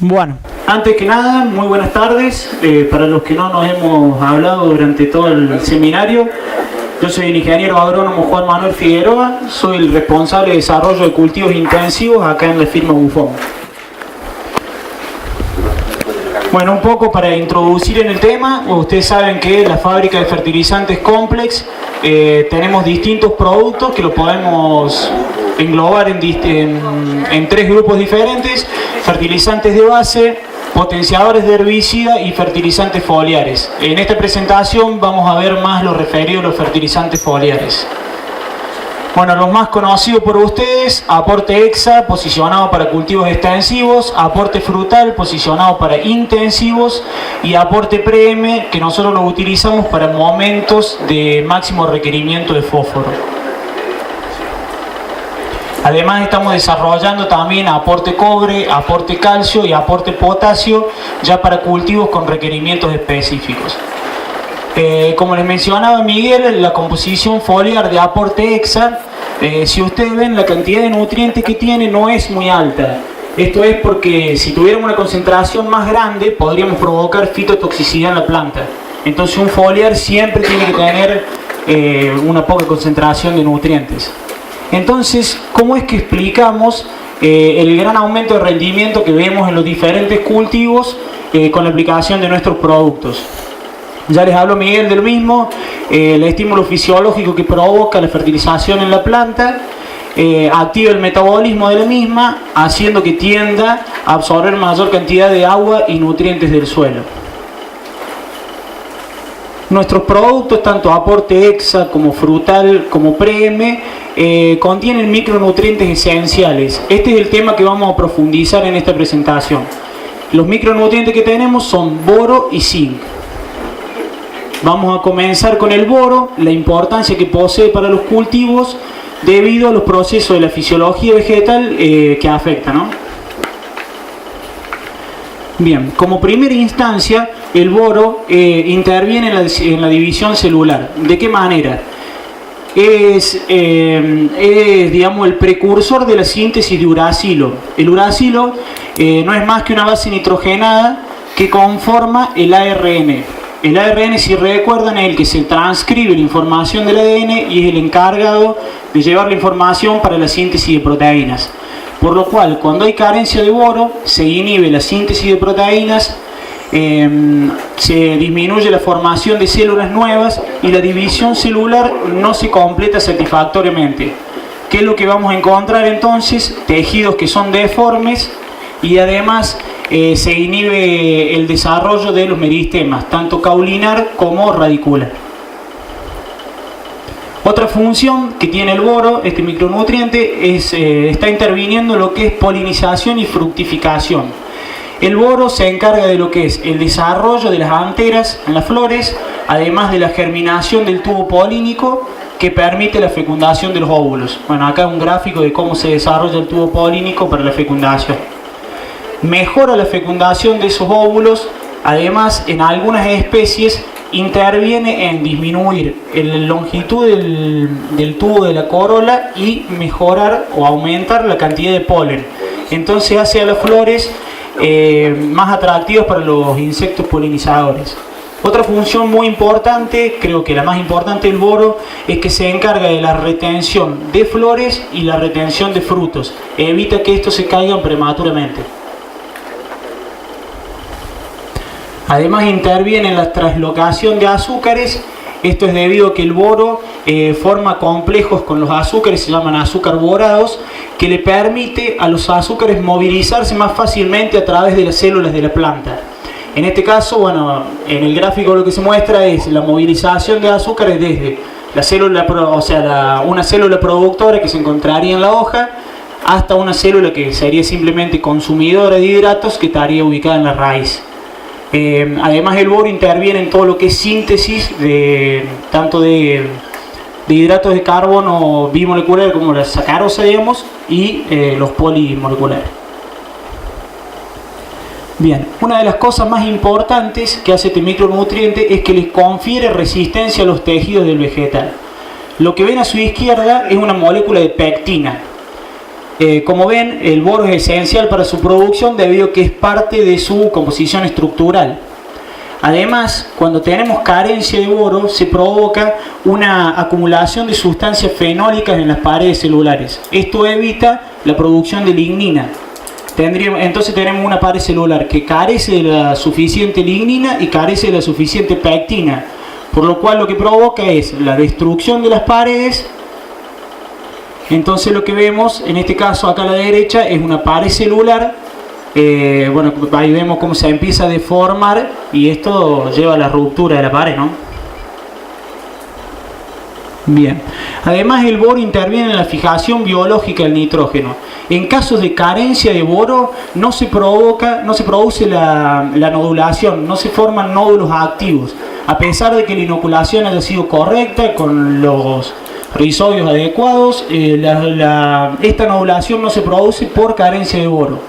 Bueno, antes que nada, muy buenas tardes. Para los que no nos hemos hablado durante todo el seminario, yo soy el ingeniero agrónomo Juan Manuel Figueroa, soy el responsable de desarrollo de cultivos intensivos acá en la firma Bufón. Bueno, un poco para introducir en el tema, ustedes saben que la fábrica de fertilizantes Complex tenemos distintos productos que los podemos englobar en tres grupos diferentes: fertilizantes de base, potenciadores de herbicida y fertilizantes foliares. En esta presentación vamos a ver más lo referido a los fertilizantes foliares. Bueno, los más conocidos por ustedes: aporte hexa, posicionado para cultivos extensivos; aporte frutal, posicionado para intensivos; y aporte pre-M, que nosotros lo utilizamos para momentos de máximo requerimiento de fósforo. Además, estamos desarrollando también aporte cobre, aporte calcio y aporte potasio, ya para cultivos con requerimientos específicos. Como les mencionaba Miguel, la composición foliar de aporte hexa, si ustedes ven, la cantidad de nutrientes que tiene no es muy alta. Esto es porque si tuviéramos una concentración más grande, podríamos provocar fitotoxicidad en la planta. Entonces un foliar siempre tiene que tener una poca concentración de nutrientes. Entonces, ¿cómo es que explicamos el gran aumento de rendimiento que vemos en los diferentes cultivos con la aplicación de nuestros productos? Ya les habló Miguel del mismo, el estímulo fisiológico que provoca la fertilización en la planta, activa el metabolismo de la misma, haciendo que tienda a absorber mayor cantidad de agua y nutrientes del suelo. Nuestros productos, tanto aporte hexa como frutal como pre-M, contienen micronutrientes esenciales. Este es el tema que vamos a profundizar en esta presentación. Los micronutrientes que tenemos son boro y zinc. Vamos a comenzar con el boro, la importancia que posee para los cultivos debido a los procesos de la fisiología vegetal que afectan, ¿no? Bien, como primera instancia, el boro interviene en la división celular. ¿De qué manera? Es digamos, el precursor de la síntesis de uracilo. El uracilo no es más que una base nitrogenada que conforma el ARN. El ARN, si recuerdan, es el que se transcribe la información del ADN y es el encargado de llevar la información para la síntesis de proteínas. Por lo cual, cuando hay carencia de boro, se inhibe la síntesis de proteínas, se disminuye la formación de células nuevas y la división celular no se completa satisfactoriamente. ¿Qué es lo que vamos a encontrar entonces? Tejidos que son deformes y además se inhibe el desarrollo de los meristemas, tanto caulinar como radicular. Otra función que tiene el boro, este micronutriente, está interviniendo en lo que es polinización y fructificación. El boro se encarga de lo que es el desarrollo de las anteras en las flores, además de la germinación del tubo polínico que permite la fecundación de los óvulos. Bueno, acá un gráfico de cómo se desarrolla el tubo polínico para la fecundación. Mejora la fecundación de esos óvulos, además en algunas especies interviene en disminuir la longitud del tubo de la corola y mejorar o aumentar la cantidad de polen. Entonces hace a las flores más atractivas para los insectos polinizadores. Otra función muy importante, creo que la más importante del boro, es que se encarga de la retención de flores y la retención de frutos. Evita que estos se caigan prematuramente. Además interviene en la translocación de azúcares. Esto es debido a que el boro forma complejos con los azúcares, se llaman azúcar borados, que le permite a los azúcares movilizarse más fácilmente a través de las células de la planta. En este caso, bueno, en el gráfico lo que se muestra es la movilización de azúcares desde la célula, una célula productora que se encontraría en la hoja, hasta una célula que sería simplemente consumidora de hidratos que estaría ubicada en la raíz. Además, el boro interviene en todo lo que es síntesis tanto de hidratos de carbono bimolecular como la sacarosa, digamos, y los polimoleculares. Bien, una de las cosas más importantes que hace este micronutriente es que les confiere resistencia a los tejidos del vegetal. Lo que ven a su izquierda es una molécula de pectina. Como ven, el boro es esencial para su producción debido a que es parte de su composición estructural. Además, cuando tenemos carencia de boro, se provoca una acumulación de sustancias fenólicas en las paredes celulares. Esto evita la producción de lignina. Entonces tenemos una pared celular que carece de la suficiente lignina y carece de la suficiente pectina, por lo cual lo que provoca es la destrucción de las paredes. Entonces lo que vemos, en este caso acá a la derecha, es una pared celular. Bueno, ahí vemos cómo se empieza a deformar y esto lleva a la ruptura de la pared, ¿no? Bien. Además, el boro interviene en la fijación biológica del nitrógeno. En casos de carencia de boro no se produce la nodulación, no se forman nódulos activos, a pesar de que la inoculación haya sido correcta con los rizodios adecuados. Esta nodulación no se produce por carencia de boro.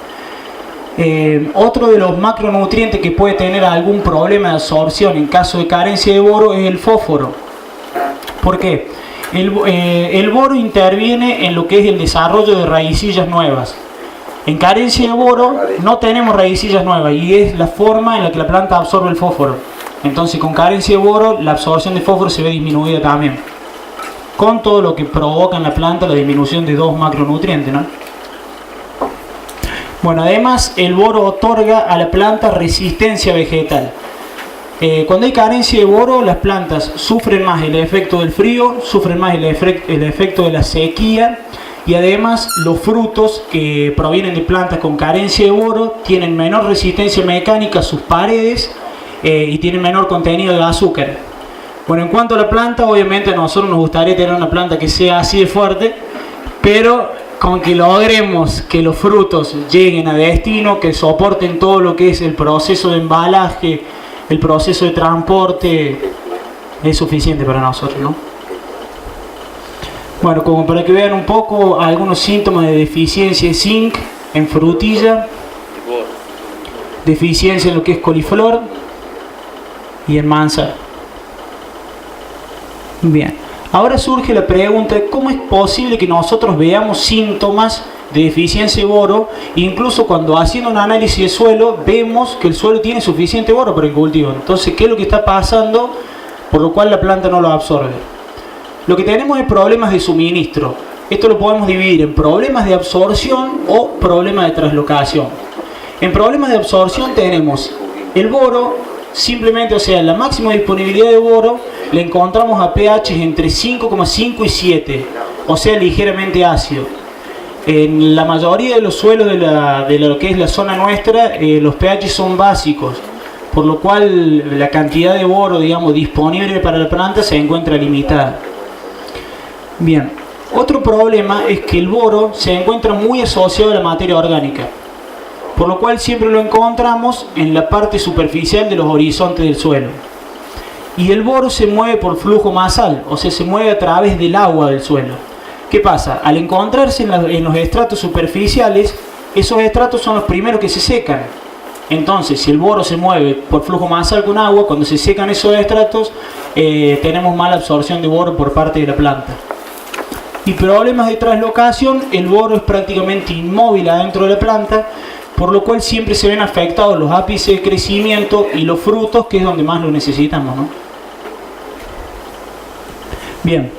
Otro de los macronutrientes que puede tener algún problema de absorción en caso de carencia de boro es el fósforo. ¿Por qué? El boro interviene en lo que es el desarrollo de raicillas nuevas. En carencia de boro no tenemos raicillas nuevas y es la forma en la que la planta absorbe el fósforo. Entonces, con carencia de boro, la absorción de fósforo se ve disminuida también, con todo lo que provoca en la planta la disminución de dos macronutrientes, ¿no? Bueno, además el boro otorga a la planta resistencia vegetal. Cuando hay carencia de boro, las plantas sufren más el efecto del frío, sufren más el efecto de la sequía, y además los frutos que provienen de plantas con carencia de boro tienen menor resistencia mecánica a sus paredes y tienen menor contenido de azúcar. Bueno, en cuanto a la planta, obviamente a nosotros nos gustaría tener una planta que sea así de fuerte, pero con que logremos que los frutos lleguen a destino, que soporten todo lo que es el proceso de embalaje, el proceso de transporte, es suficiente para nosotros, ¿no? Bueno, como para que vean un poco algunos síntomas de deficiencia de zinc en frutilla, deficiencia en lo que es coliflor y en manzana. Bien, ahora surge la pregunta de cómo es posible que nosotros veamos síntomas de deficiencia de boro, incluso cuando haciendo un análisis de suelo vemos que el suelo tiene suficiente boro para el cultivo. Entonces, ¿qué es lo que está pasando por lo cual la planta no lo absorbe? Lo que tenemos es problemas de suministro. Esto lo podemos dividir en problemas de absorción o problemas de translocación. En problemas de absorción tenemos el boro, simplemente, o sea, la máxima disponibilidad de boro le encontramos a pH entre 5,5 y 7, o sea, ligeramente ácido. En la mayoría de los suelos de lo que es la zona nuestra, los pH son básicos, por lo cual la cantidad de boro, digamos, disponible para la planta se encuentra limitada. Bien, otro problema es que el boro se encuentra muy asociado a la materia orgánica, por lo cual siempre lo encontramos en la parte superficial de los horizontes del suelo. Y el boro se mueve por flujo masal, o sea, se mueve a través del agua del suelo. ¿Qué pasa? Al encontrarse en los estratos superficiales, esos estratos son los primeros que se secan. Entonces, si el boro se mueve por flujo masal con agua, cuando se secan esos estratos, tenemos mala absorción de boro por parte de la planta. Y problemas de translocación, el boro es prácticamente inmóvil adentro de la planta, por lo cual siempre se ven afectados los ápices de crecimiento y los frutos, que es donde más lo necesitamos, ¿no? Bien,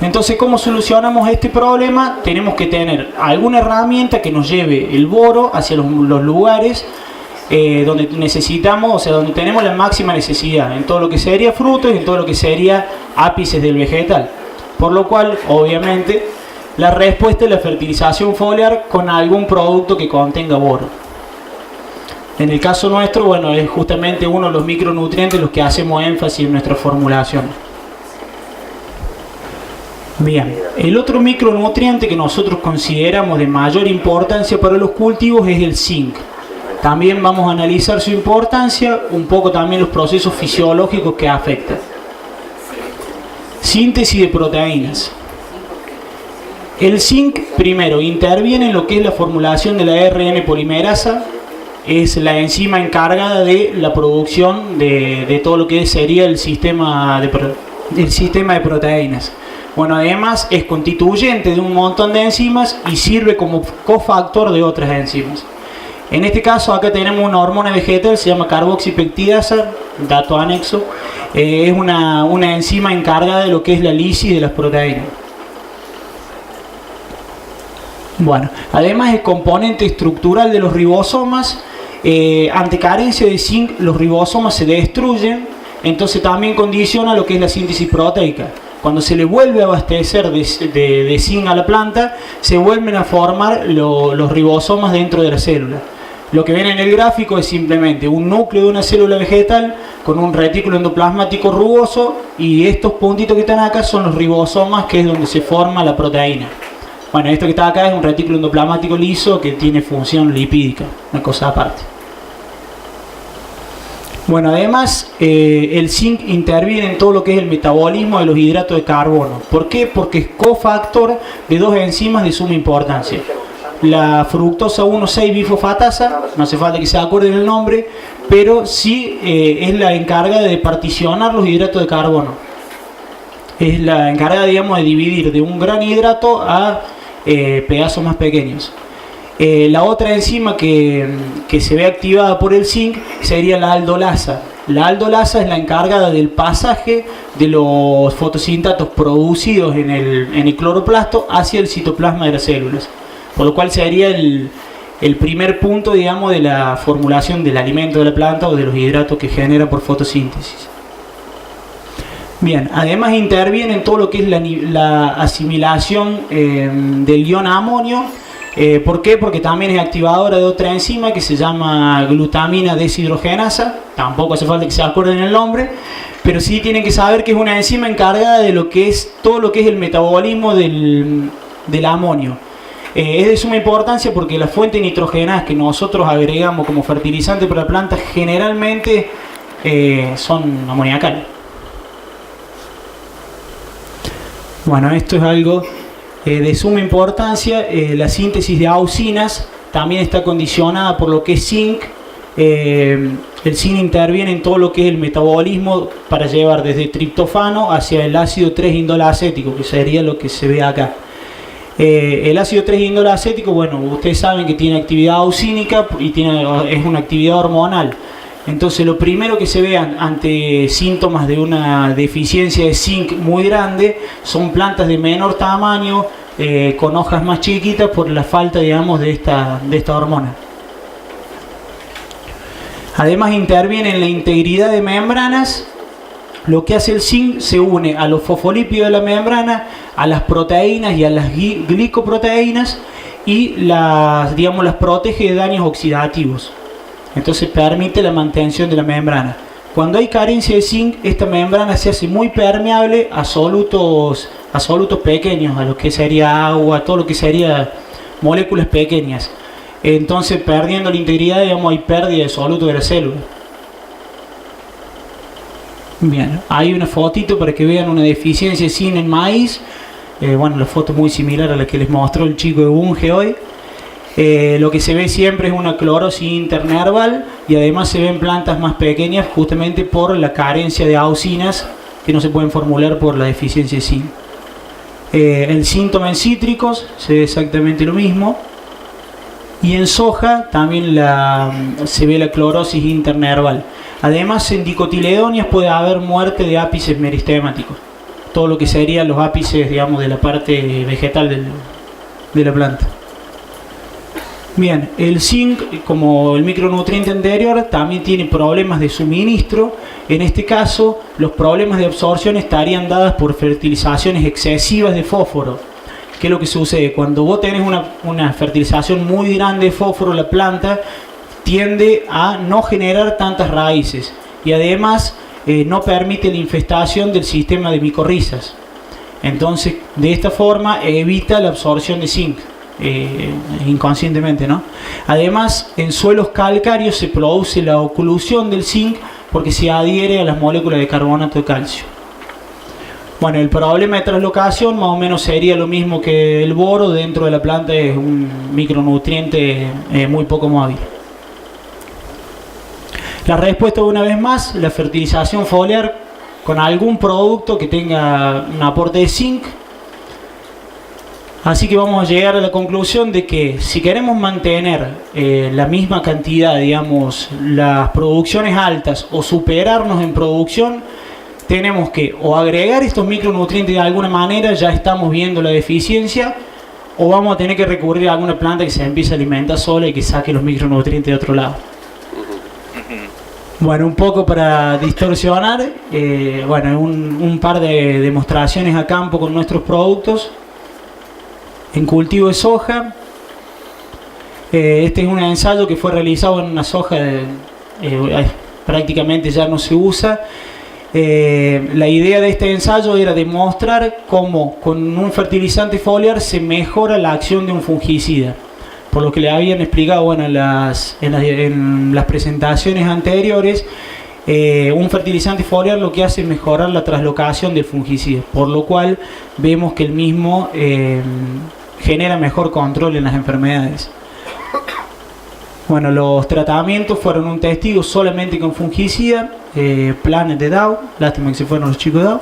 entonces, ¿cómo solucionamos este problema? Tenemos que tener alguna herramienta que nos lleve el boro hacia los lugares donde necesitamos, o sea, donde tenemos la máxima necesidad, en todo lo que sería frutos y en todo lo que sería ápices del vegetal. Por lo cual, obviamente, la respuesta es la fertilización foliar con algún producto que contenga boro. En el caso nuestro, bueno, es justamente uno de los micronutrientes los que hacemos énfasis en nuestra formulación. Bien, el otro micronutriente que nosotros consideramos de mayor importancia para los cultivos es el zinc. También vamos a analizar su importancia, un poco también los procesos fisiológicos que afectan. Síntesis de proteínas. El zinc, primero, interviene en lo que es la formulación de la ARN polimerasa. Es la enzima encargada de la producción de todo lo que sería el sistema de proteínas. Bueno, además es constituyente de un montón de enzimas y sirve como cofactor de otras enzimas. En este caso acá tenemos una hormona vegetal, se llama carboxipeptidasa, dato anexo. Es una enzima encargada de lo que es la lisis de las proteínas. Bueno, además es componente estructural de los ribosomas. Ante carencia de zinc, los ribosomas se destruyen, entonces también condiciona lo que es la síntesis proteica. Cuando se le vuelve a abastecer de zinc a la planta, se vuelven a formar los ribosomas dentro de la célula. Lo que ven en el gráfico es simplemente un núcleo de una célula vegetal con un retículo endoplasmático rugoso, y estos puntitos que están acá son los ribosomas, que es donde se forma la proteína. Bueno, esto que está acá es un retículo endoplasmático liso que tiene función lipídica, una cosa aparte. Bueno, además el zinc interviene en todo lo que es el metabolismo de los hidratos de carbono. ¿Por qué? Porque es cofactor de dos enzimas de suma importancia. La fructosa 1,6-bifosfatasa, no hace falta que se acuerden el nombre, pero sí es la encargada de particionar los hidratos de carbono. Es la encargada, digamos, de dividir de un gran hidrato a pedazos más pequeños. La otra enzima que se ve activada por el zinc sería la aldolasa. La aldolasa es la encargada del pasaje de los fotosintatos producidos en el cloroplasto hacia el citoplasma de las células. Por lo cual sería el primer punto, digamos, de la formulación del alimento de la planta o de los hidratos que genera por fotosíntesis. Bien, además interviene en todo lo que es la asimilación del ion amonio. ¿Por qué? Porque también es activadora de otra enzima que se llama glutamina deshidrogenasa. Tampoco hace falta que se acuerden el nombre, pero sí tienen que saber que es una enzima encargada de lo que es todo lo que es el metabolismo del amonio. Es de suma importancia porque las fuentes nitrogenadas que nosotros agregamos como fertilizante para la planta generalmente son amoniacales. Bueno, esto es algo de suma importancia. La síntesis de auxinas también está condicionada por lo que es zinc. El zinc interviene en todo lo que es el metabolismo para llevar desde triptofano hacia el ácido 3-indol acético, que sería lo que se ve acá. El ácido 3-indol acético, bueno, ustedes saben que tiene actividad auxínica y es una actividad hormonal. Entonces lo primero que se ve ante síntomas de una deficiencia de zinc muy grande son plantas de menor tamaño, con hojas más chiquitas por la falta, digamos, de esta hormona. Además interviene en la integridad de membranas. Lo que hace el zinc, se une a los fosfolípidos de la membrana, a las proteínas y a las glicoproteínas, y las protege de daños oxidativos. Entonces permite la mantención de la membrana. Cuando hay carencia de zinc, esta membrana se hace muy permeable a solutos pequeños, a lo que sería agua, todo lo que sería moléculas pequeñas. Entonces, perdiendo la integridad, digamos, hay pérdida de soluto de la célula. Bien, hay una fotito para que vean una deficiencia de zinc en maíz. Bueno, la foto es muy similar a la que les mostró el chico de Bunge hoy. Lo que se ve siempre es una clorosis internerval, y además se ven plantas más pequeñas justamente por la carencia de auxinas que no se pueden formular por la deficiencia de zinc. El síntoma en cítricos se ve exactamente lo mismo, y en soja también se ve la clorosis internerval. Además, en dicotiledonias puede haber muerte de ápices meristemáticos, todo lo que serían los ápices, digamos, de la parte vegetal de la planta. Bien, el zinc, como el micronutriente anterior, también tiene problemas de suministro. En este caso, los problemas de absorción estarían dadas por fertilizaciones excesivas de fósforo. ¿Qué es lo que sucede? Cuando vos tenés una fertilización muy grande de fósforo, la planta tiende a no generar tantas raíces, y además no permite la infestación del sistema de micorrizas. Entonces, de esta forma evita la absorción de zinc. Inconscientemente, ¿no? Además, en suelos calcáreos se produce la oclusión del zinc porque se adhiere a las moléculas de carbonato de calcio. Bueno, el problema de translocación más o menos sería lo mismo que el boro. Dentro de la planta es un micronutriente muy poco móvil. La respuesta, una vez más, la fertilización foliar con algún producto que tenga un aporte de zinc Así que vamos a llegar a la conclusión de que si queremos mantener la misma cantidad, digamos, las producciones altas o superarnos en producción, tenemos que o agregar estos micronutrientes de alguna manera, ya estamos viendo la deficiencia, o vamos a tener que recurrir a alguna planta que se empiece a alimentar sola y que saque los micronutrientes de otro lado. Bueno, un poco para distorsionar, bueno, un par de demostraciones a campo con nuestros productos. En cultivo de soja, este es un ensayo que fue realizado en una soja prácticamente ya no se usa. La idea de este ensayo era demostrar cómo con un fertilizante foliar se mejora la acción de un fungicida. Por lo que le habían explicado, bueno, en las presentaciones anteriores, un fertilizante foliar lo que hace es mejorar la translocación del fungicida, por lo cual vemos que el mismo genera mejor control en las enfermedades. Bueno, los tratamientos fueron un testigo solamente con fungicida, Planet de Dow, lástima que se fueron los chicos de Dow.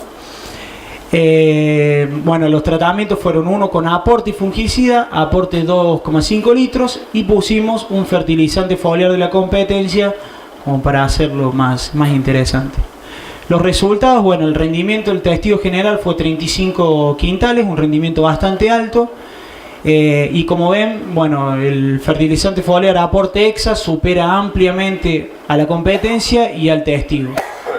Bueno, los tratamientos fueron uno con aporte y fungicida, aporte 2,5 litros, y pusimos un fertilizante foliar de la competencia como para hacerlo más interesante. Los resultados, bueno, el rendimiento del testigo general fue 35 quintales, un rendimiento bastante alto. Y como ven, bueno, el fertilizante foliar aporte EXA supera ampliamente a la competencia y al testigo.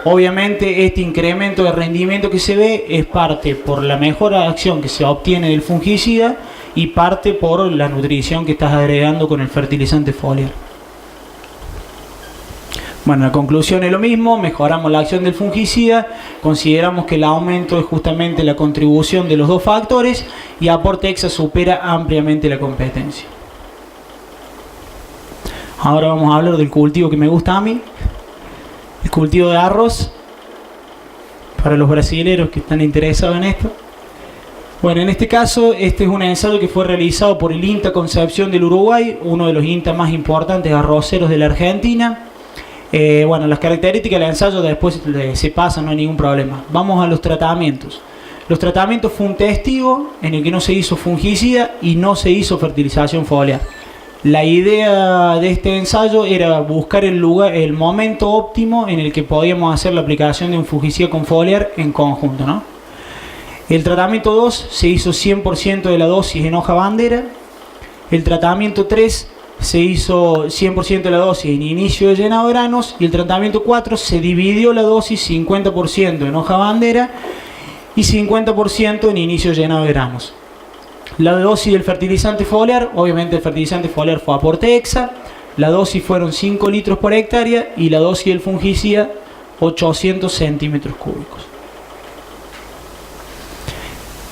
Obviamente este incremento de rendimiento que se ve es parte por la mejor acción que se obtiene del fungicida y parte por la nutrición que estás agregando con el fertilizante foliar. Bueno, la conclusión es lo mismo, mejoramos la acción del fungicida, consideramos que el aumento es justamente la contribución de los dos factores y aporte EXA supera ampliamente la competencia. Ahora vamos a hablar del cultivo que me gusta a mí, el cultivo de arroz, para los brasileros que están interesados en esto. Bueno, en este caso, este es un ensayo que fue realizado por el INTA Concepción del Uruguay, uno de los INTA más importantes arroceros de la Argentina. Bueno, las características del ensayo después se pasan, no hay ningún problema. Vamos a los tratamientos. Los tratamientos fue un testigo en el que no se hizo fungicida y no se hizo fertilización foliar. La idea de este ensayo era buscar el momento óptimo en el que podíamos hacer la aplicación de un fungicida con foliar en conjunto, ¿no? El tratamiento 2 se hizo 100% de la dosis en hoja bandera. El tratamiento 3 se hizo 100% de la dosis en inicio de llenado de granos, y el tratamiento 4 se dividió la dosis 50% en hoja bandera y 50% en inicio de llenado de granos. La dosis del fertilizante foliar, obviamente el fertilizante foliar fue aporte EXA, la dosis fueron 5 litros por hectárea y la dosis del fungicida 800 centímetros cúbicos.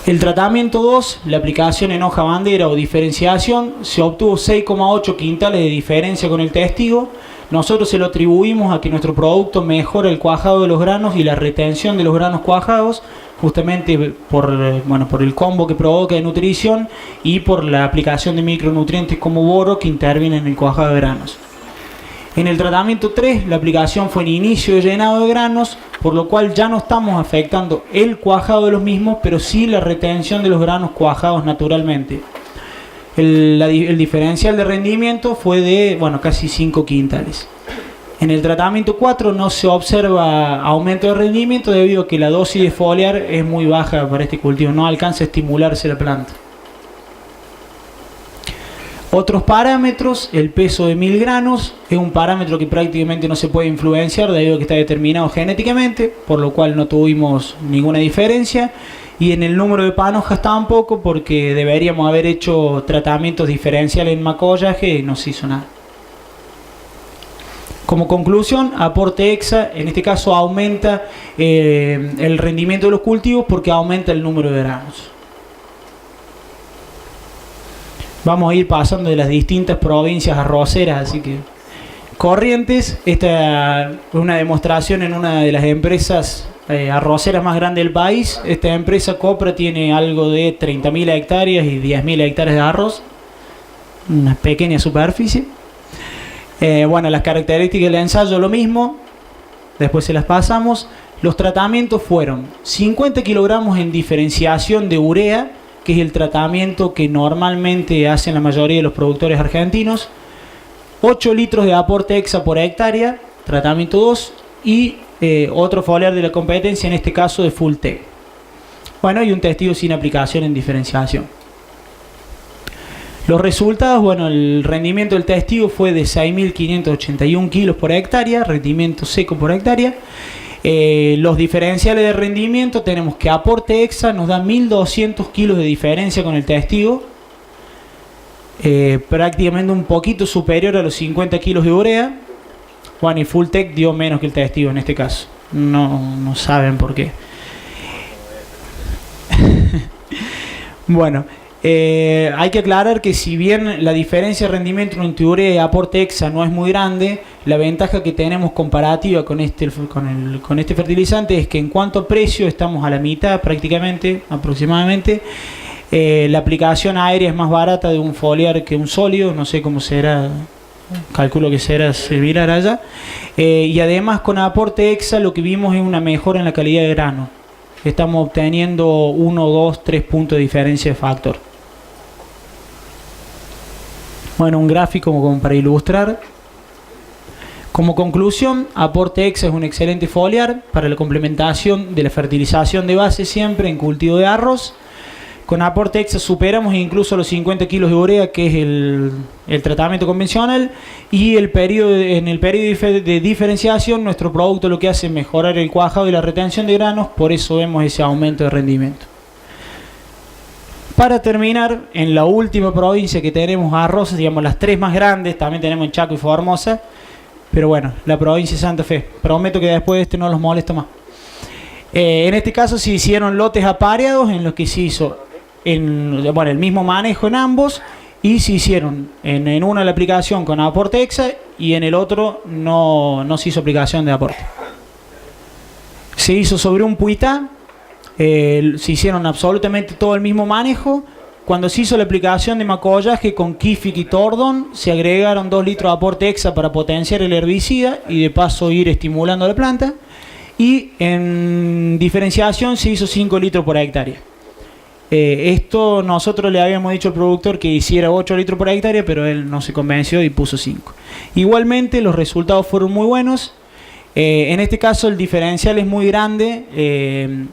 El tratamiento 2, la aplicación en hoja bandera o diferenciación, se obtuvo 6,8 quintales de diferencia con el testigo. Nosotros se lo atribuimos a que nuestro producto mejora el cuajado de los granos y la retención de los granos cuajados, justamente por el combo que provoca de nutrición y por la aplicación de micronutrientes como boro que intervienen en el cuajado de granos. En el tratamiento 3, la aplicación fue en inicio de llenado de granos, por lo cual ya no estamos afectando el cuajado de los mismos, pero sí la retención de los granos cuajados naturalmente. El diferencial de rendimiento fue de casi 5 quintales. En el tratamiento 4 no se observa aumento de rendimiento debido a que la dosis de foliar es muy baja para este cultivo, no alcanza a estimularse la planta. Otros parámetros, el peso de 1000 granos, es un parámetro que prácticamente no se puede influenciar debido a que está determinado genéticamente, por lo cual no tuvimos ninguna diferencia. Y en el número de panojas tampoco, porque deberíamos haber hecho tratamientos diferenciales en macollaje y no se hizo nada. Como conclusión, aporte EXA, en este caso aumenta el rendimiento de los cultivos porque aumenta el número de granos. Vamos a ir pasando de las distintas provincias arroceras, así que Corrientes, esta es una demostración en una de las empresas arroceras más grandes del país. Esta empresa Copra tiene algo de 30.000 hectáreas y 10.000 hectáreas de arroz, una pequeña superficie. Las características del ensayo lo mismo, después se las pasamos. Los tratamientos fueron 50 kilogramos en diferenciación de urea, que es el tratamiento que normalmente hacen la mayoría de los productores argentinos. 8 litros de aporte hexa por hectárea, tratamiento 2, y otro foliar de la competencia, en este caso de Fulltech. Bueno, y un testigo sin aplicación en diferenciación. Los resultados, bueno, el rendimiento del testigo fue de 6.581 kilos por hectárea, rendimiento seco por hectárea. Los diferenciales de rendimiento, tenemos que aporte hexa nos da 1.200 kilos de diferencia con el testigo, prácticamente un poquito superior a los 50 kilos de urea. Bueno, y Fulltech dio menos que el testigo en este caso, no saben por qué. Bueno, hay que aclarar que si bien la diferencia de rendimiento entre urea y aporte hexa no es muy grande, la ventaja que tenemos comparativa con este fertilizante es que en cuanto a precio estamos a la mitad prácticamente, aproximadamente. La aplicación aérea es más barata de un foliar que un sólido, no sé cómo será, calculo que será similar allá. Y además con aporte hexa lo que vimos es una mejora en la calidad de grano. Estamos obteniendo 1, 2, 3 puntos de diferencia de factor. Bueno, un gráfico como para ilustrar. Como conclusión, aporte hexa es un excelente foliar para la complementación de la fertilización de base siempre en cultivo de arroz. Con aporte hexa superamos incluso los 50 kilos de urea, que es el tratamiento convencional, y en el periodo de diferenciación nuestro producto lo que hace es mejorar el cuajado y la retención de granos, por eso vemos ese aumento de rendimiento. Para terminar, en la última provincia que tenemos arroz, digamos las tres más grandes, también tenemos en Chaco y Formosa, pero bueno, la provincia de Santa Fe. Prometo que después de este no los molesto más. En este caso se hicieron lotes apareados en los que se hizo el mismo manejo en ambos, y se hicieron en uno la aplicación con aporte hexa y en el otro no se hizo aplicación de aporte. Se hizo sobre un puitá, se hicieron absolutamente todo el mismo manejo. Cuando se hizo la aplicación de macollaje con Kifik y Tordon, se agregaron 2 litros de aporte hexa para potenciar el herbicida y de paso ir estimulando la planta, y en diferenciación se hizo 5 litros por hectárea. Esto nosotros le habíamos dicho al productor que hiciera 8 litros por hectárea, pero él no se convenció y puso 5. Igualmente los resultados fueron muy buenos. En este caso el diferencial es muy grande.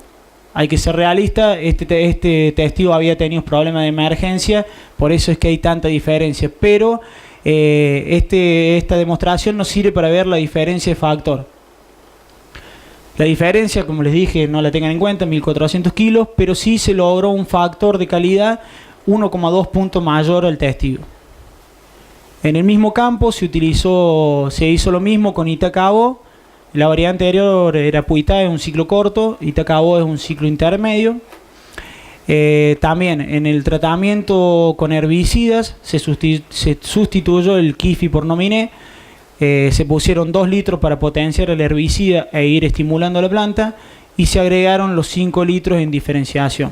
Hay que ser realista, este testigo había tenido problemas de emergencia, por eso es que hay tanta diferencia, pero esta demostración nos sirve para ver la diferencia de factor. La diferencia, como les dije, no la tengan en cuenta, 1.400 kilos, pero sí se logró un factor de calidad 1,2 puntos mayor al testigo. En el mismo campo se hizo lo mismo con Itacabo. La variante anterior era Puitá, es un ciclo corto, Itacabo es un ciclo intermedio. También en el tratamiento con herbicidas se sustituyó el Kifik por Nominé. Se pusieron 2 litros para potenciar el herbicida e ir estimulando la planta, y se agregaron los 5 litros en diferenciación.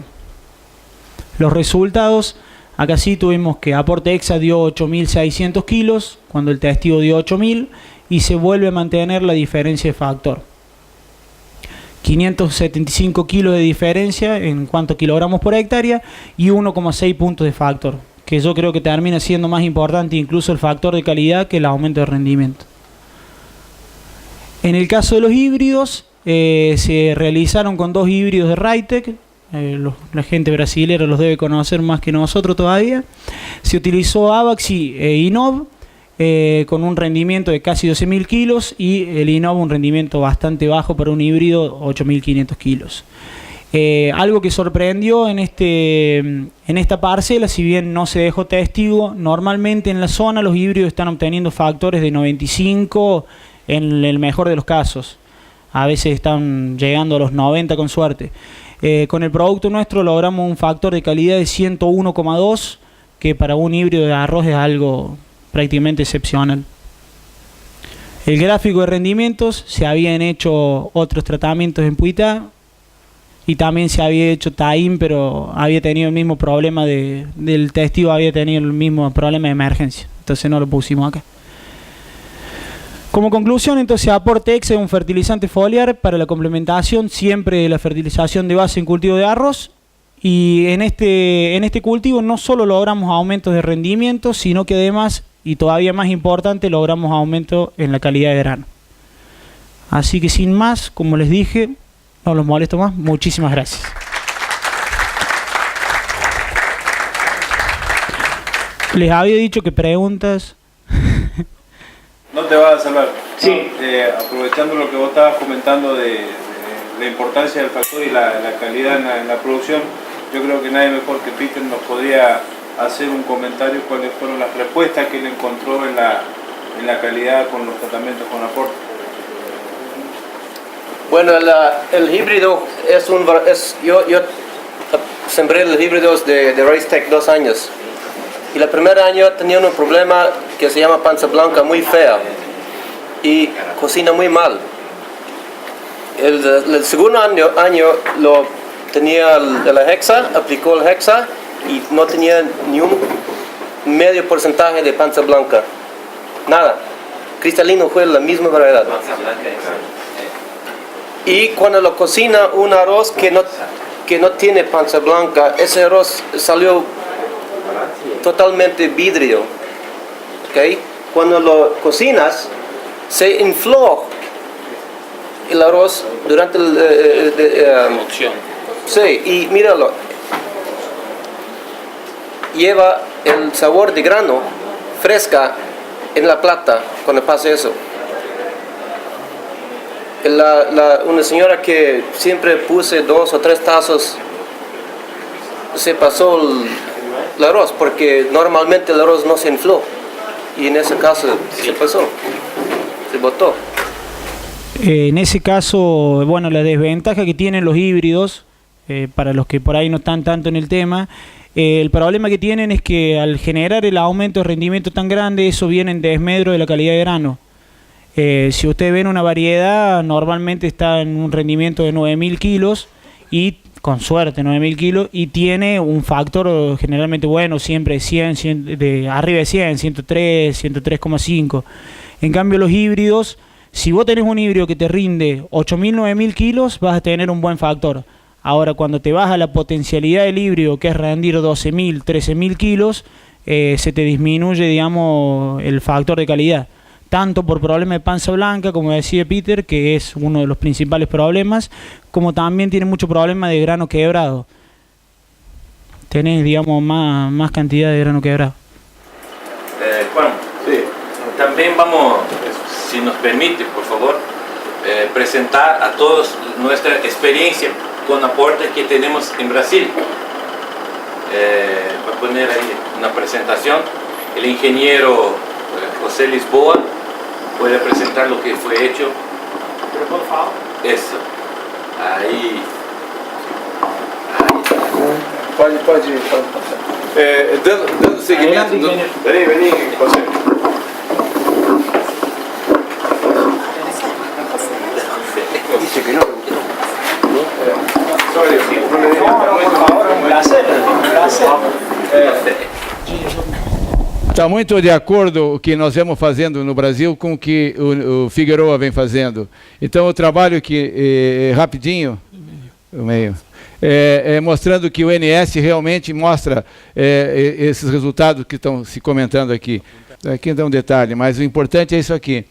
Los resultados, acá sí tuvimos que aporte hexa dio 8.600 kilos, cuando el testigo dio 8.000, y se vuelve a mantener la diferencia de factor. 575 kilos de diferencia en cuanto a kilogramos por hectárea y 1,6 puntos de factor, que yo creo que termina siendo más importante incluso el factor de calidad que el aumento de rendimiento. En el caso de los híbridos, se realizaron con 2 híbridos de Raytec. La gente brasilera los debe conocer más que nosotros todavía. Se utilizó Avaxi e Inov, con un rendimiento de casi 12.000 kilos, y el Inov un rendimiento bastante bajo para un híbrido, 8.500 kilos. Algo que sorprendió en esta parcela, si bien no se dejó testigo, normalmente en la zona los híbridos están obteniendo factores de 95 en el mejor de los casos. A veces están llegando a los 90 con suerte. Con el producto nuestro logramos un factor de calidad de 101,2, que para un híbrido de arroz es algo prácticamente excepcional. El gráfico de rendimientos, se habían hecho otros tratamientos en Puitá, y también se había hecho Taín, pero había tenido el mismo problema del testigo, había tenido el mismo problema de emergencia, entonces no lo pusimos acá. Como conclusión, entonces, aporte hexa es un fertilizante foliar para la complementación siempre de la fertilización de base en cultivo de arroz, Y en este cultivo no solo logramos aumentos de rendimiento, sino que además, y todavía más importante, logramos aumento en la calidad de grano. Así que sin más, como les dije, no los molesto más. Muchísimas gracias. Les había dicho que preguntas. No te vas a salvar. Sí. Aprovechando lo que vos estabas comentando de la importancia del factor y la calidad en la producción, yo creo que nadie mejor que Peter nos podría hacer un comentario cuáles fueron las respuestas que él encontró en la calidad con los tratamientos con aporte. Bueno, el híbrido yo sembré el híbrido de Racetec 2 años. Y el primer año tenía un problema que se llama panza blanca muy fea y cocina muy mal. El segundo año lo tenía el hexa, aplicó el hexa y no tenía ni un medio porcentaje de panza blanca. Nada. Cristalino fue la misma variedad. Y cuando lo cocina un arroz que no tiene panza blanca, ese arroz salió totalmente vidrio. ¿Okay? Cuando lo cocinas, se infló el arroz durante la cocción. Sí, y míralo. Lleva el sabor de grano fresca en la plata cuando pasa eso. Una señora que siempre puse 2 o 3 tazos, se pasó el arroz, porque normalmente el arroz no se infló. Y en ese caso se pasó, se botó. En ese caso, bueno, la desventaja que tienen los híbridos, para los que por ahí no están tanto en el tema, el problema que tienen es que al generar el aumento de rendimiento tan grande, eso viene en desmedro de la calidad de grano. Si ustedes ven una variedad, normalmente está en un rendimiento de 9.000 kilos y con suerte 9.000 kilos y tiene un factor generalmente bueno, siempre 100, arriba de 100, 103, 103,5. En cambio los híbridos, si vos tenés un híbrido que te rinde 8.000, 9.000 kilos, vas a tener un buen factor. Ahora, cuando te vas a la potencialidad del híbrido, que es rendir 12.000, 13.000 kilos, se te disminuye, digamos, el factor de calidad. Tanto por problema de panza blanca, como decía Peter, que es uno de los principales problemas, como también tiene mucho problema de grano quebrado. Tenés, digamos, más cantidad de grano quebrado. Juan, sí. También vamos, si nos permite, por favor, presentar a todos nuestra experiencia con aportes que tenemos en Brasil. Voy a poner ahí una presentación. El ingeniero José Lisboa puede presentar lo que fue hecho. Pero por favor. Eso. Ahí. Pode ir. Dando seguimento. Vení, José. Dice que no. Un placer. Está muito de acordo o que nós vemos fazendo no Brasil com o que o Figueroa vem fazendo. Então, o trabalho que, rapidinho, mostrando que o NS realmente mostra esses resultados que estão se comentando aqui. Aqui dá um detalhe, mas o importante é isso aqui.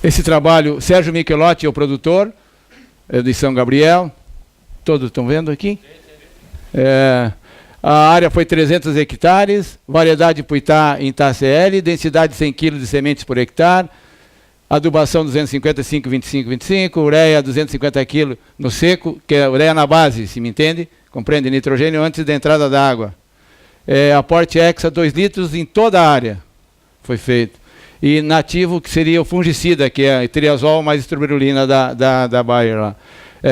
Esse trabalho, Sérgio Michelotti é o produtor, de São Gabriel. Todos estão vendo aqui? A área foi 300 hectares, variedade Puitá em TACL, densidade 100 kg de sementes por hectare, adubação 255, 25, 25, ureia 250 kg no seco, que é ureia na base, se me entende? Compreende? Nitrogênio antes da entrada da água. Aporte hexa 2 litros em toda a área foi feito. E nativo, que seria o fungicida, que é triazol mais estruberulina da Bayer lá.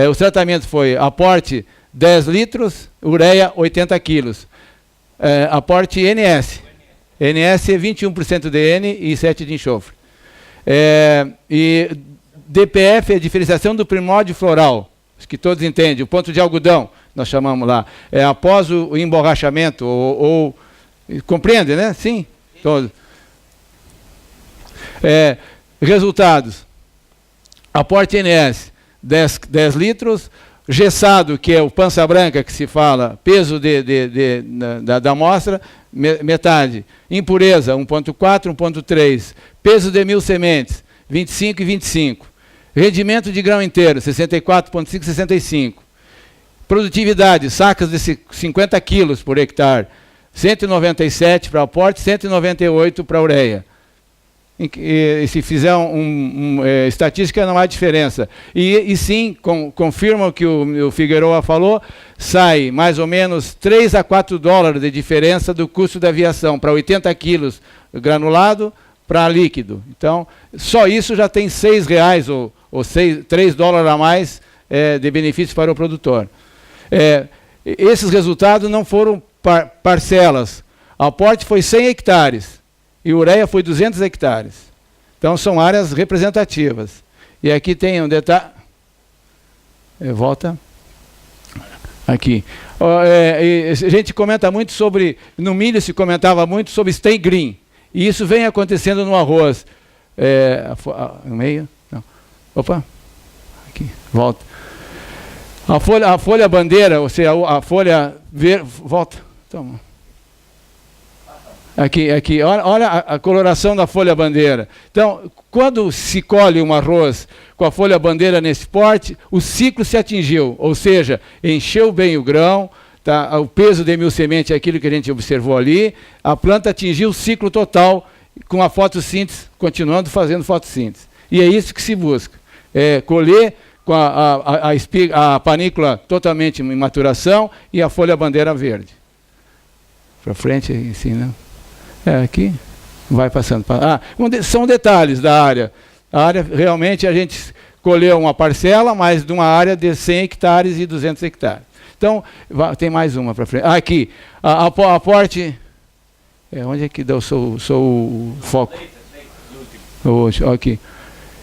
Os tratamentos foi aporte 10 litros, ureia 80 quilos. Aporte NS. NS é 21% de N e 7 de enxofre. E DPF é a diferenciação do primórdio floral. Acho que todos entendem. O ponto de algodão, nós chamamos lá. Após o emborrachamento, ou compreende, né? Sim? Todos. Resultados. Aporte NS, 10 litros. gessado, que é o pança branca que se fala, peso da amostra, metade. Impureza, 1,4, 1,3. Peso de 1.000 sementes, 25 e 25. Rendimento de grão inteiro, 64,5, 65. Produtividade, sacas de 50 quilos por hectare, 197 para aporte, 198 para ureia. E se fizer estatística, não há diferença. E sim, confirma o que o Figueroa falou, sai mais ou menos 3 a 4 dólares de diferença do custo da aviação, para 80 quilos granulado para líquido. Então, só isso já tem R$6 ou 3 dólares a mais de benefício para o produtor. Esses resultados não foram parcelas. O aporte foi 100 hectares. E ureia foi 200 hectares. Então, são áreas representativas. E aqui tem um detalhe. Volta. Aqui. A gente comenta muito sobre... No milho se comentava muito sobre stay green. E isso vem acontecendo no arroz. No meio? Não. Opa. Aqui. Volta. A folha bandeira, ou seja, a folha verde... Volta. Toma. Aqui, olha a coloração da folha bandeira. Então, quando se colhe um arroz com a folha bandeira nesse porte, o ciclo se atingiu, ou seja, encheu bem o grão, tá, o peso de 1.000 sementes é aquilo que a gente observou ali, a planta atingiu o ciclo total com a fotossíntese, continuando fazendo fotossíntese. E é isso que se busca, colher com a panícula totalmente em maturação e a folha bandeira verde. Para frente, assim, né? Aqui, vai passando. São detalhes da área. A área, realmente, a gente colheu uma parcela, mas de uma área de 100 hectares e 200 hectares. Então, tem mais uma para frente. Aqui, aporte... onde é que dá o foco? Aqui.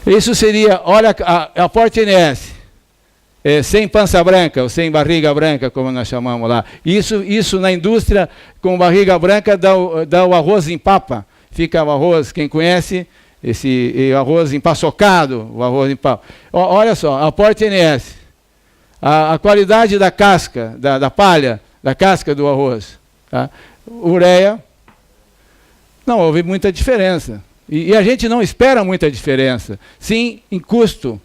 Isso seria, olha, aporte NS. Sem pança branca, ou sem barriga branca, como nós chamamos lá. Isso na indústria, com barriga branca, dá o arroz em papa. Fica o arroz, quem conhece, esse arroz empaçocado, o arroz em papa. Olha só, aporte NS. A qualidade da casca, da palha, da casca do arroz. Tá? Ureia, não houve muita diferença. E a gente não espera muita diferença. Sim, em custo.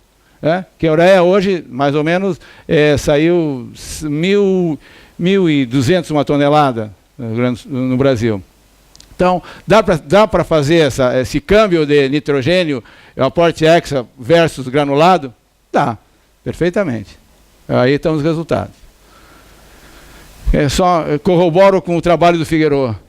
Que a ureia hoje, mais ou menos, saiu 1.200 uma tonelada no Brasil. Então, dá para fazer esse câmbio de nitrogênio, aporte hexa versus granulado? Dá, perfeitamente. Aí estão os resultados. Só corroboro com o trabalho do Figueroa.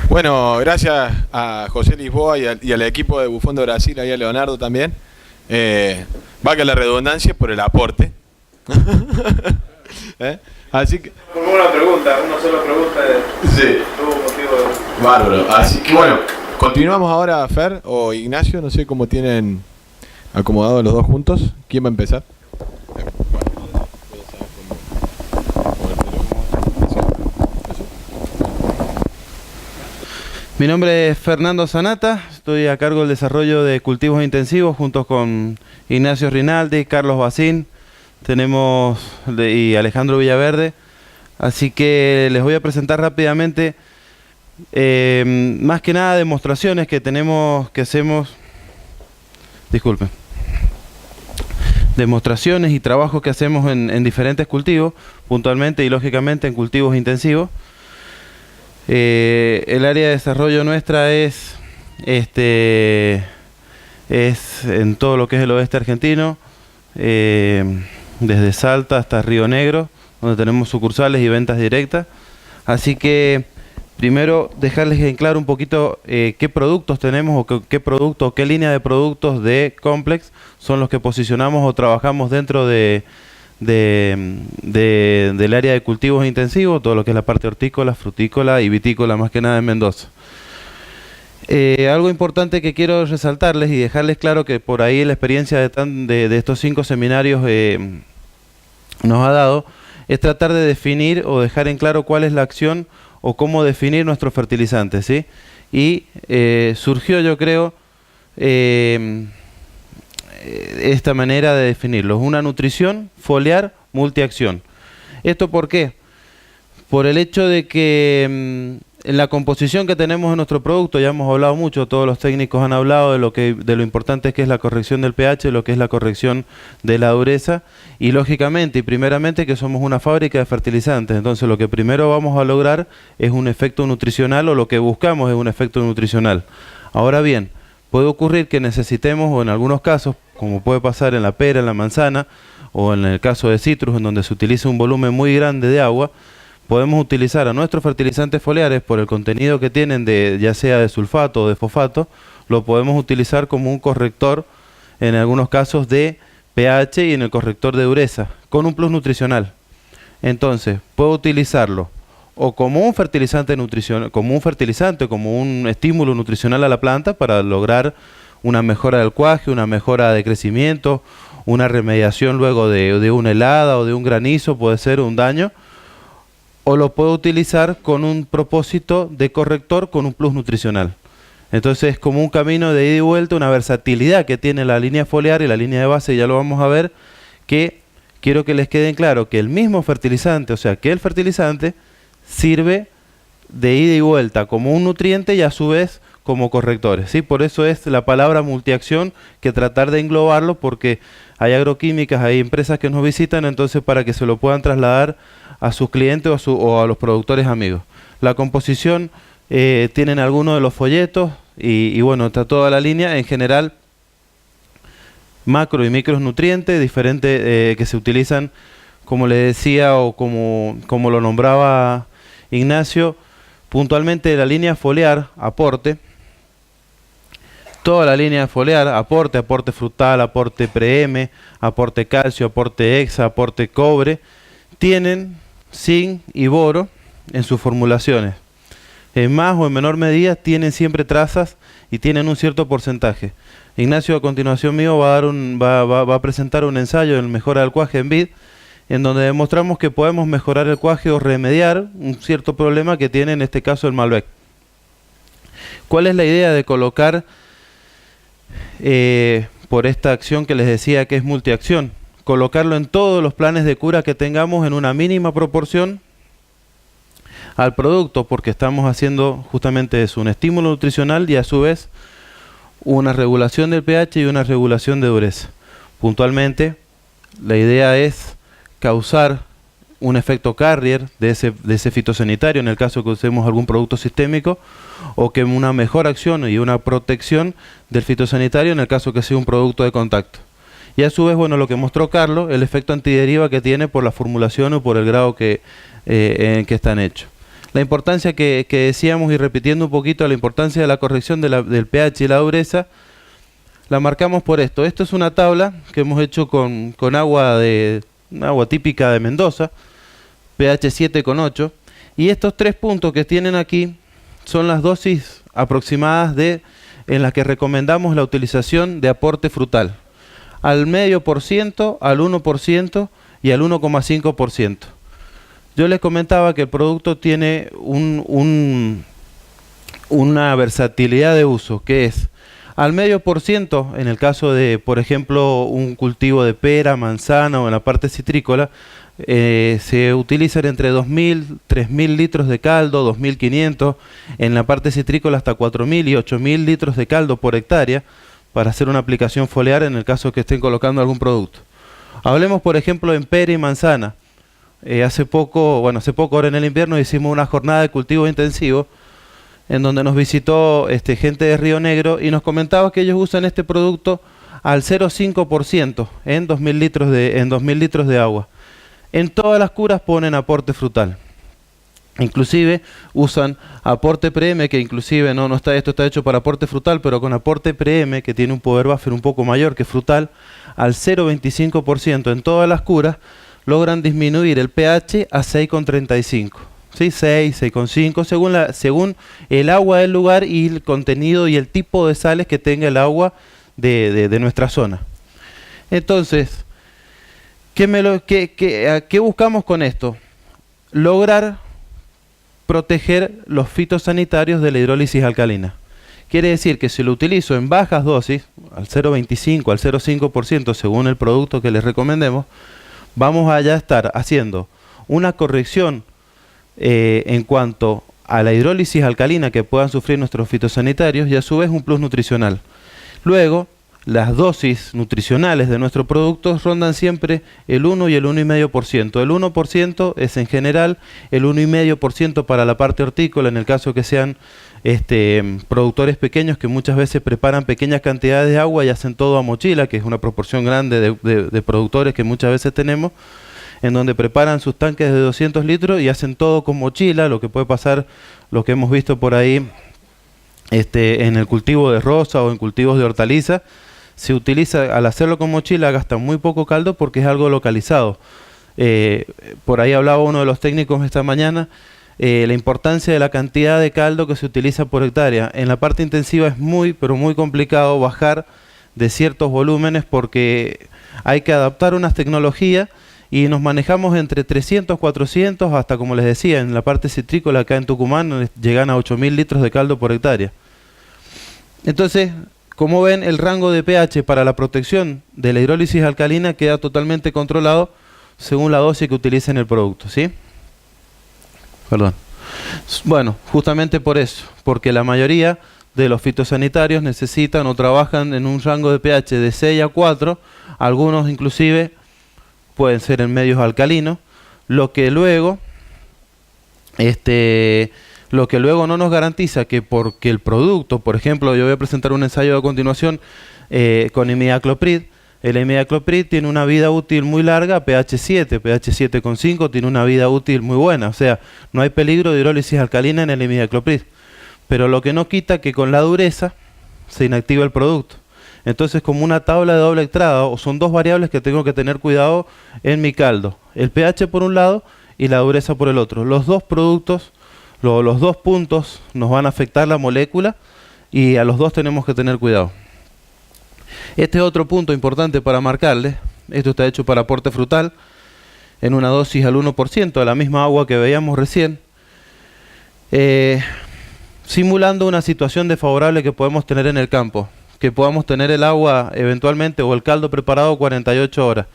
Bueno, gracias a José Lisboa y al equipo de Bufón de Brasil, y a Leonardo también. Valga la redundancia por el aporte. Así que... Como una sola pregunta. Sí. Tuvo motivo de... Bárbaro. Así que bueno, continuamos ahora, Fer o Ignacio, no sé cómo tienen acomodados los dos juntos. ¿Quién va a empezar? Mi nombre es Fernando Zanata, estoy a cargo del desarrollo de cultivos intensivos junto con Ignacio Rinaldi, Carlos Bacín, y Alejandro Villaverde. Así que les voy a presentar rápidamente, más que nada, demostraciones que hacemos, disculpen, demostraciones y trabajos que hacemos en diferentes cultivos, puntualmente y lógicamente en cultivos intensivos. El área de desarrollo nuestra es en todo lo que es el oeste argentino, desde Salta hasta Río Negro, donde tenemos sucursales y ventas directas. Así que primero dejarles en claro un poquito qué productos tenemos o qué línea de productos de Complex son los que posicionamos o trabajamos dentro del área de cultivos intensivos, todo lo que es la parte hortícola, frutícola y vitícola, más que nada en Mendoza. Algo importante que quiero resaltarles y dejarles claro que por ahí la experiencia de estos 5 seminarios nos ha dado, es tratar de definir o dejar en claro cuál es la acción o cómo definir nuestros fertilizantes, ¿sí? y surgió, yo creo, esta manera de definirlo. Una nutrición foliar multiacción. ¿Esto por qué? Por el hecho de que en la composición que tenemos en nuestro producto, ya hemos hablado mucho, todos los técnicos han hablado de lo importante que es la corrección del pH, lo que es la corrección de la dureza, y lógicamente y primeramente que somos una fábrica de fertilizantes. Entonces lo que primero vamos a lograr es un efecto nutricional, o lo que buscamos es un efecto nutricional. Ahora bien, puede ocurrir que necesitemos, o en algunos casos, como puede pasar en la pera, en la manzana, o en el caso de citrus, en donde se utiliza un volumen muy grande de agua, podemos utilizar a nuestros fertilizantes foliares, por el contenido que tienen, ya sea de sulfato o de fosfato, lo podemos utilizar como un corrector, en algunos casos de pH y en el corrector de dureza, con un plus nutricional. Entonces, puedo utilizarlo o como un fertilizante nutricional, como un estímulo nutricional a la planta para lograr una mejora del cuaje, una mejora de crecimiento, una remediación luego de una helada o de un granizo, puede ser un daño, o lo puedo utilizar con un propósito de corrector con un plus nutricional. Entonces es como un camino de ida y vuelta, una versatilidad que tiene la línea foliar y la línea de base, ya lo vamos a ver, que quiero que les quede claro que el mismo fertilizante, o sea que el fertilizante sirve de ida y vuelta como un nutriente y a su vez como correctores, ¿sí? Por eso es la palabra multiacción, que tratar de englobarlo, porque hay agroquímicas, hay empresas que nos visitan, entonces para que se lo puedan trasladar a sus clientes o a los productores amigos. La composición tienen algunos de los folletos y bueno, está toda la línea. En general, macro y micronutrientes diferentes que se utilizan, como le decía o como lo nombraba Ignacio, puntualmente la línea foliar, aporte, toda la línea foliar, aporte frutal, aporte pre-M, aporte calcio, aporte hexa, aporte cobre, tienen zinc y boro en sus formulaciones. En más o en menor medida tienen siempre trazas y tienen un cierto porcentaje. Ignacio a continuación mío va a presentar un ensayo en mejora del cuaje en vid, en donde demostramos que podemos mejorar el cuaje o remediar un cierto problema que tiene en este caso el Malbec. ¿Cuál es la idea de colocar por esta acción que les decía que es multiacción? Colocarlo en todos los planes de cura que tengamos en una mínima proporción al producto, porque estamos haciendo justamente eso, un estímulo nutricional y a su vez una regulación del pH y una regulación de dureza. Puntualmente, la idea es causar un efecto carrier de ese fitosanitario en el caso que usemos algún producto sistémico, o que una mejor acción y una protección del fitosanitario en el caso que sea un producto de contacto. Y a su vez, bueno, lo que mostró Carlos, el efecto antideriva que tiene por la formulación o por el grado en que están hechos. La importancia que decíamos, y repitiendo un poquito, la importancia de la corrección del pH y la dureza, la marcamos por esto. Esto es una tabla que hemos hecho con agua típica de Mendoza, pH 7,8, y estos 3 puntos que tienen aquí son las dosis aproximadas en las que recomendamos la utilización de aporte frutal, al 0,5%, al 1% y al 1,5%. Yo les comentaba que el producto tiene una versatilidad de uso, que es al 0,5% en el caso de, por ejemplo, un cultivo de pera, manzana o en la parte citrícola, se utilizan entre 2.000, 3.000 litros de caldo, 2.500, en la parte citrícola hasta 4.000 y 8.000 litros de caldo por hectárea para hacer una aplicación foliar en el caso que estén colocando algún producto. Hablemos, por ejemplo, en pera y manzana. Hace poco, ahora en el invierno, hicimos una jornada de cultivo intensivo en donde nos visitó gente de Río Negro y nos comentaba que ellos usan este producto al 0,5% en 2.000 litros de agua. En todas las curas ponen aporte frutal. Inclusive usan aporte pre-M, que inclusive esto está hecho para aporte frutal, pero con aporte pre-M, que tiene un poder buffer un poco mayor que frutal, al 0,25% en todas las curas, logran disminuir el pH a 6,35. ¿Sí? 6, 6,5, según el agua del lugar y el contenido y el tipo de sales que tenga el agua de nuestra zona. Entonces, ¿qué buscamos con esto? Lograr proteger los fitosanitarios de la hidrólisis alcalina. Quiere decir que si lo utilizo en bajas dosis, al 0,25 al 0,5% según el producto que les recomendemos, vamos a ya estar haciendo una corrección en cuanto a la hidrólisis alcalina que puedan sufrir nuestros fitosanitarios y a su vez un plus nutricional. Luego, las dosis nutricionales de nuestros productos rondan siempre el 1 y el 1,5%. El 1% es en general, el 1,5% para la parte hortícola, en el caso que sean productores pequeños que muchas veces preparan pequeñas cantidades de agua y hacen todo a mochila, que es una proporción grande de productores que muchas veces tenemos, en donde preparan sus tanques de 200 litros y hacen todo con mochila, lo que puede pasar, lo que hemos visto por ahí en el cultivo de rosa o en cultivos de hortaliza. Se utiliza, al hacerlo con mochila, gasta muy poco caldo porque es algo localizado. Por ahí hablaba uno de los técnicos esta mañana, la importancia de la cantidad de caldo que se utiliza por hectárea. En la parte intensiva es muy, pero muy complicado bajar de ciertos volúmenes porque hay que adaptar unas tecnologías y nos manejamos entre 300, 400, hasta como les decía, en la parte citrícola acá en Tucumán llegan a 8.000 litros de caldo por hectárea. Entonces, como ven, el rango de pH para la protección de la hidrólisis alcalina queda totalmente controlado según la dosis que utilicen el producto, ¿sí? Perdón. Bueno, justamente por eso, porque la mayoría de los fitosanitarios necesitan o trabajan en un rango de pH de 6 a 4, algunos inclusive pueden ser en medios alcalinos, lo que luego no nos garantiza que porque el producto, por ejemplo, yo voy a presentar un ensayo a continuación con imidacloprid. El imidacloprid tiene una vida útil muy larga, pH 7, pH 7,5 tiene una vida útil muy buena, o sea, no hay peligro de hidrólisis alcalina en el imidacloprid. Pero lo que no quita que con la dureza se inactiva el producto. Entonces, como una tabla de doble entrada, o son dos variables que tengo que tener cuidado en mi caldo. El pH por un lado y la dureza por el otro. Los dos productos, los dos puntos nos van a afectar la molécula y a los dos tenemos que tener cuidado. Este es otro punto importante para marcarle. Esto está hecho para aporte frutal en una dosis al 1% de la misma agua que veíamos recién, simulando una situación desfavorable que podemos tener en el campo, que podamos tener el agua eventualmente o el caldo preparado 48 horas.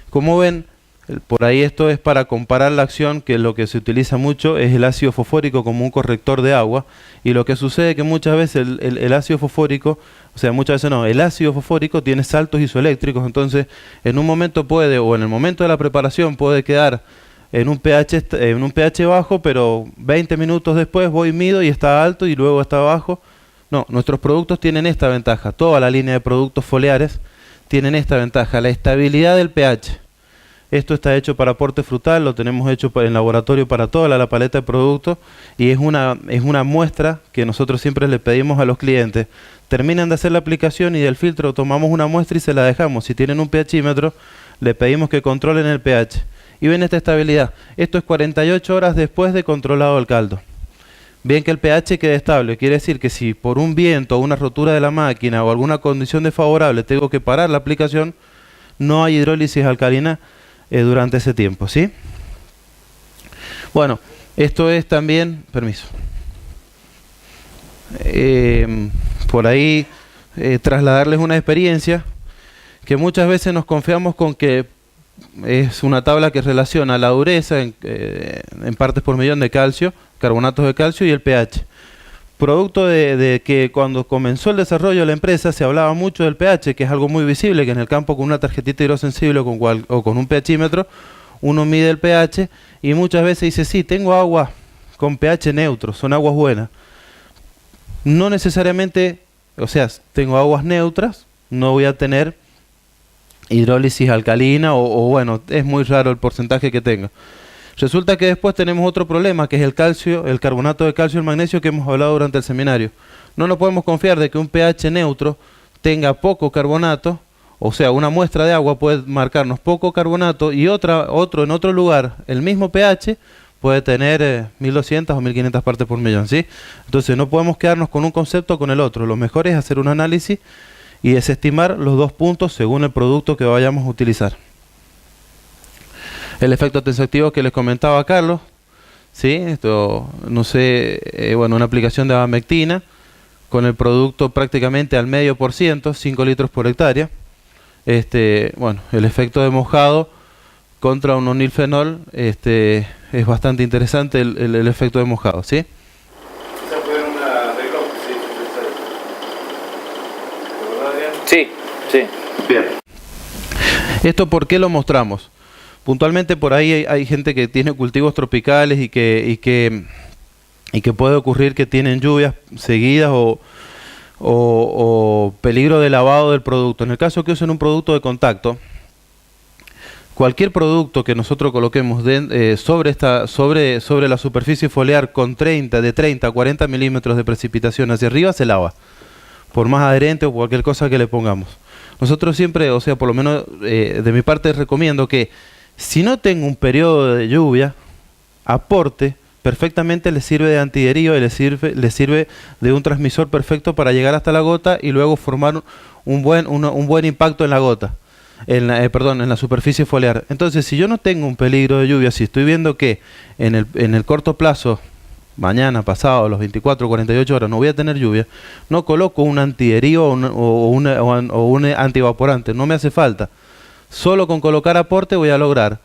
Como ven, por ahí esto es para comparar la acción, que lo que se utiliza mucho es el ácido fosfórico como un corrector de agua, y lo que sucede es que muchas veces el ácido fosfórico, o sea, muchas veces no, el ácido fosfórico tiene saltos isoeléctricos, entonces en un momento puede, o en el momento de la preparación puede quedar en un pH bajo, pero 20 minutos después voy mido y está alto y luego está bajo. No, nuestros productos tienen esta ventaja, toda la línea de productos foliares tienen esta ventaja, la estabilidad del pH. Esto está hecho para aporte frutal, lo tenemos hecho en laboratorio para toda la paleta de productos y es una muestra que nosotros siempre le pedimos a los clientes. Terminan de hacer la aplicación y del filtro tomamos una muestra y se la dejamos. Si tienen un pHímetro, le pedimos que controlen el pH. Y ven esta estabilidad. Esto es 48 horas después de controlado el caldo. Bien que el pH quede estable, quiere decir que si por un viento o una rotura de la máquina o alguna condición desfavorable tengo que parar la aplicación, no hay hidrólisis alcalina durante ese tiempo, ¿sí? Bueno, esto es también, permiso, por ahí trasladarles una experiencia que muchas veces nos confiamos con que es una tabla que relaciona la dureza en partes por millón de calcio, carbonatos de calcio y el pH. Producto de que cuando comenzó el desarrollo de la empresa se hablaba mucho del pH, que es algo muy visible, que en el campo con una tarjetita hidrosensible o con un pHímetro uno mide el pH y muchas veces dice, sí, tengo agua con pH neutro, son aguas buenas. No necesariamente, o sea, tengo aguas neutras, no voy a tener hidrólisis alcalina o bueno, es muy raro el porcentaje que tenga. Resulta que después tenemos otro problema, que es el calcio, el carbonato de calcio y el magnesio que hemos hablado durante el seminario. No nos podemos confiar de que un pH neutro tenga poco carbonato, o sea, una muestra de agua puede marcarnos poco carbonato y otro en otro lugar, el mismo pH, puede tener 1200 o 1500 partes por millón, ¿sí? Entonces no podemos quedarnos con un concepto o con el otro. Lo mejor es hacer un análisis y desestimar los dos puntos según el producto que vayamos a utilizar. El efecto tensoactivo que les comentaba Carlos, ¿sí? Esto, no sé, bueno, una aplicación de abamectina con el producto prácticamente al 0,5%, 5 litros por hectárea. Bueno, el efecto de mojado contra un nonilfenol, es bastante interesante el efecto de mojado, ¿sí? Quizás puede haber una regla, sí, ¿verdad, Adrián? Sí, sí. Bien. ¿Esto por qué lo mostramos? Puntualmente por ahí hay gente que tiene cultivos tropicales y que puede ocurrir que tienen lluvias seguidas o peligro de lavado del producto. En el caso que usen un producto de contacto, cualquier producto que nosotros coloquemos sobre la superficie foliar con de 30 a 40 milímetros de precipitación hacia arriba se lava, por más adherente o cualquier cosa que le pongamos. Nosotros siempre, o sea, por lo menos de mi parte recomiendo que si no tengo un periodo de lluvia, aporte perfectamente le sirve de antiadherido y le sirve de un transmisor perfecto para llegar hasta la gota y luego formar un buen impacto en la gota, en la superficie foliar. Entonces, si yo no tengo un peligro de lluvia, si estoy viendo que en el corto plazo, mañana, pasado, los 24 o 48 horas, no voy a tener lluvia, no coloco un antiadherido o un antievaporante, no me hace falta. Solo con colocar aporte voy a lograr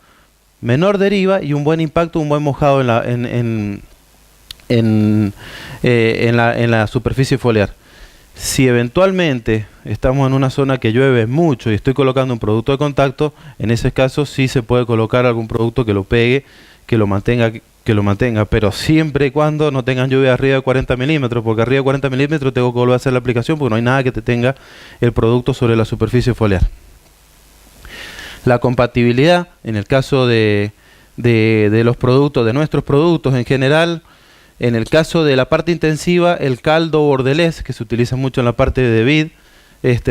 menor deriva y un buen impacto, un buen mojado en la superficie foliar. Si eventualmente estamos en una zona que llueve mucho y estoy colocando un producto de contacto, en ese caso sí se puede colocar algún producto que lo pegue, que lo mantenga, pero siempre y cuando no tengan lluvia arriba de 40 milímetros, porque arriba de 40 milímetros tengo que volver a hacer la aplicación porque no hay nada que te tenga el producto sobre la superficie foliar. La compatibilidad, en el caso de los productos, de nuestros productos en general, en el caso de la parte intensiva, el caldo bordelés, que se utiliza mucho en la parte de vid,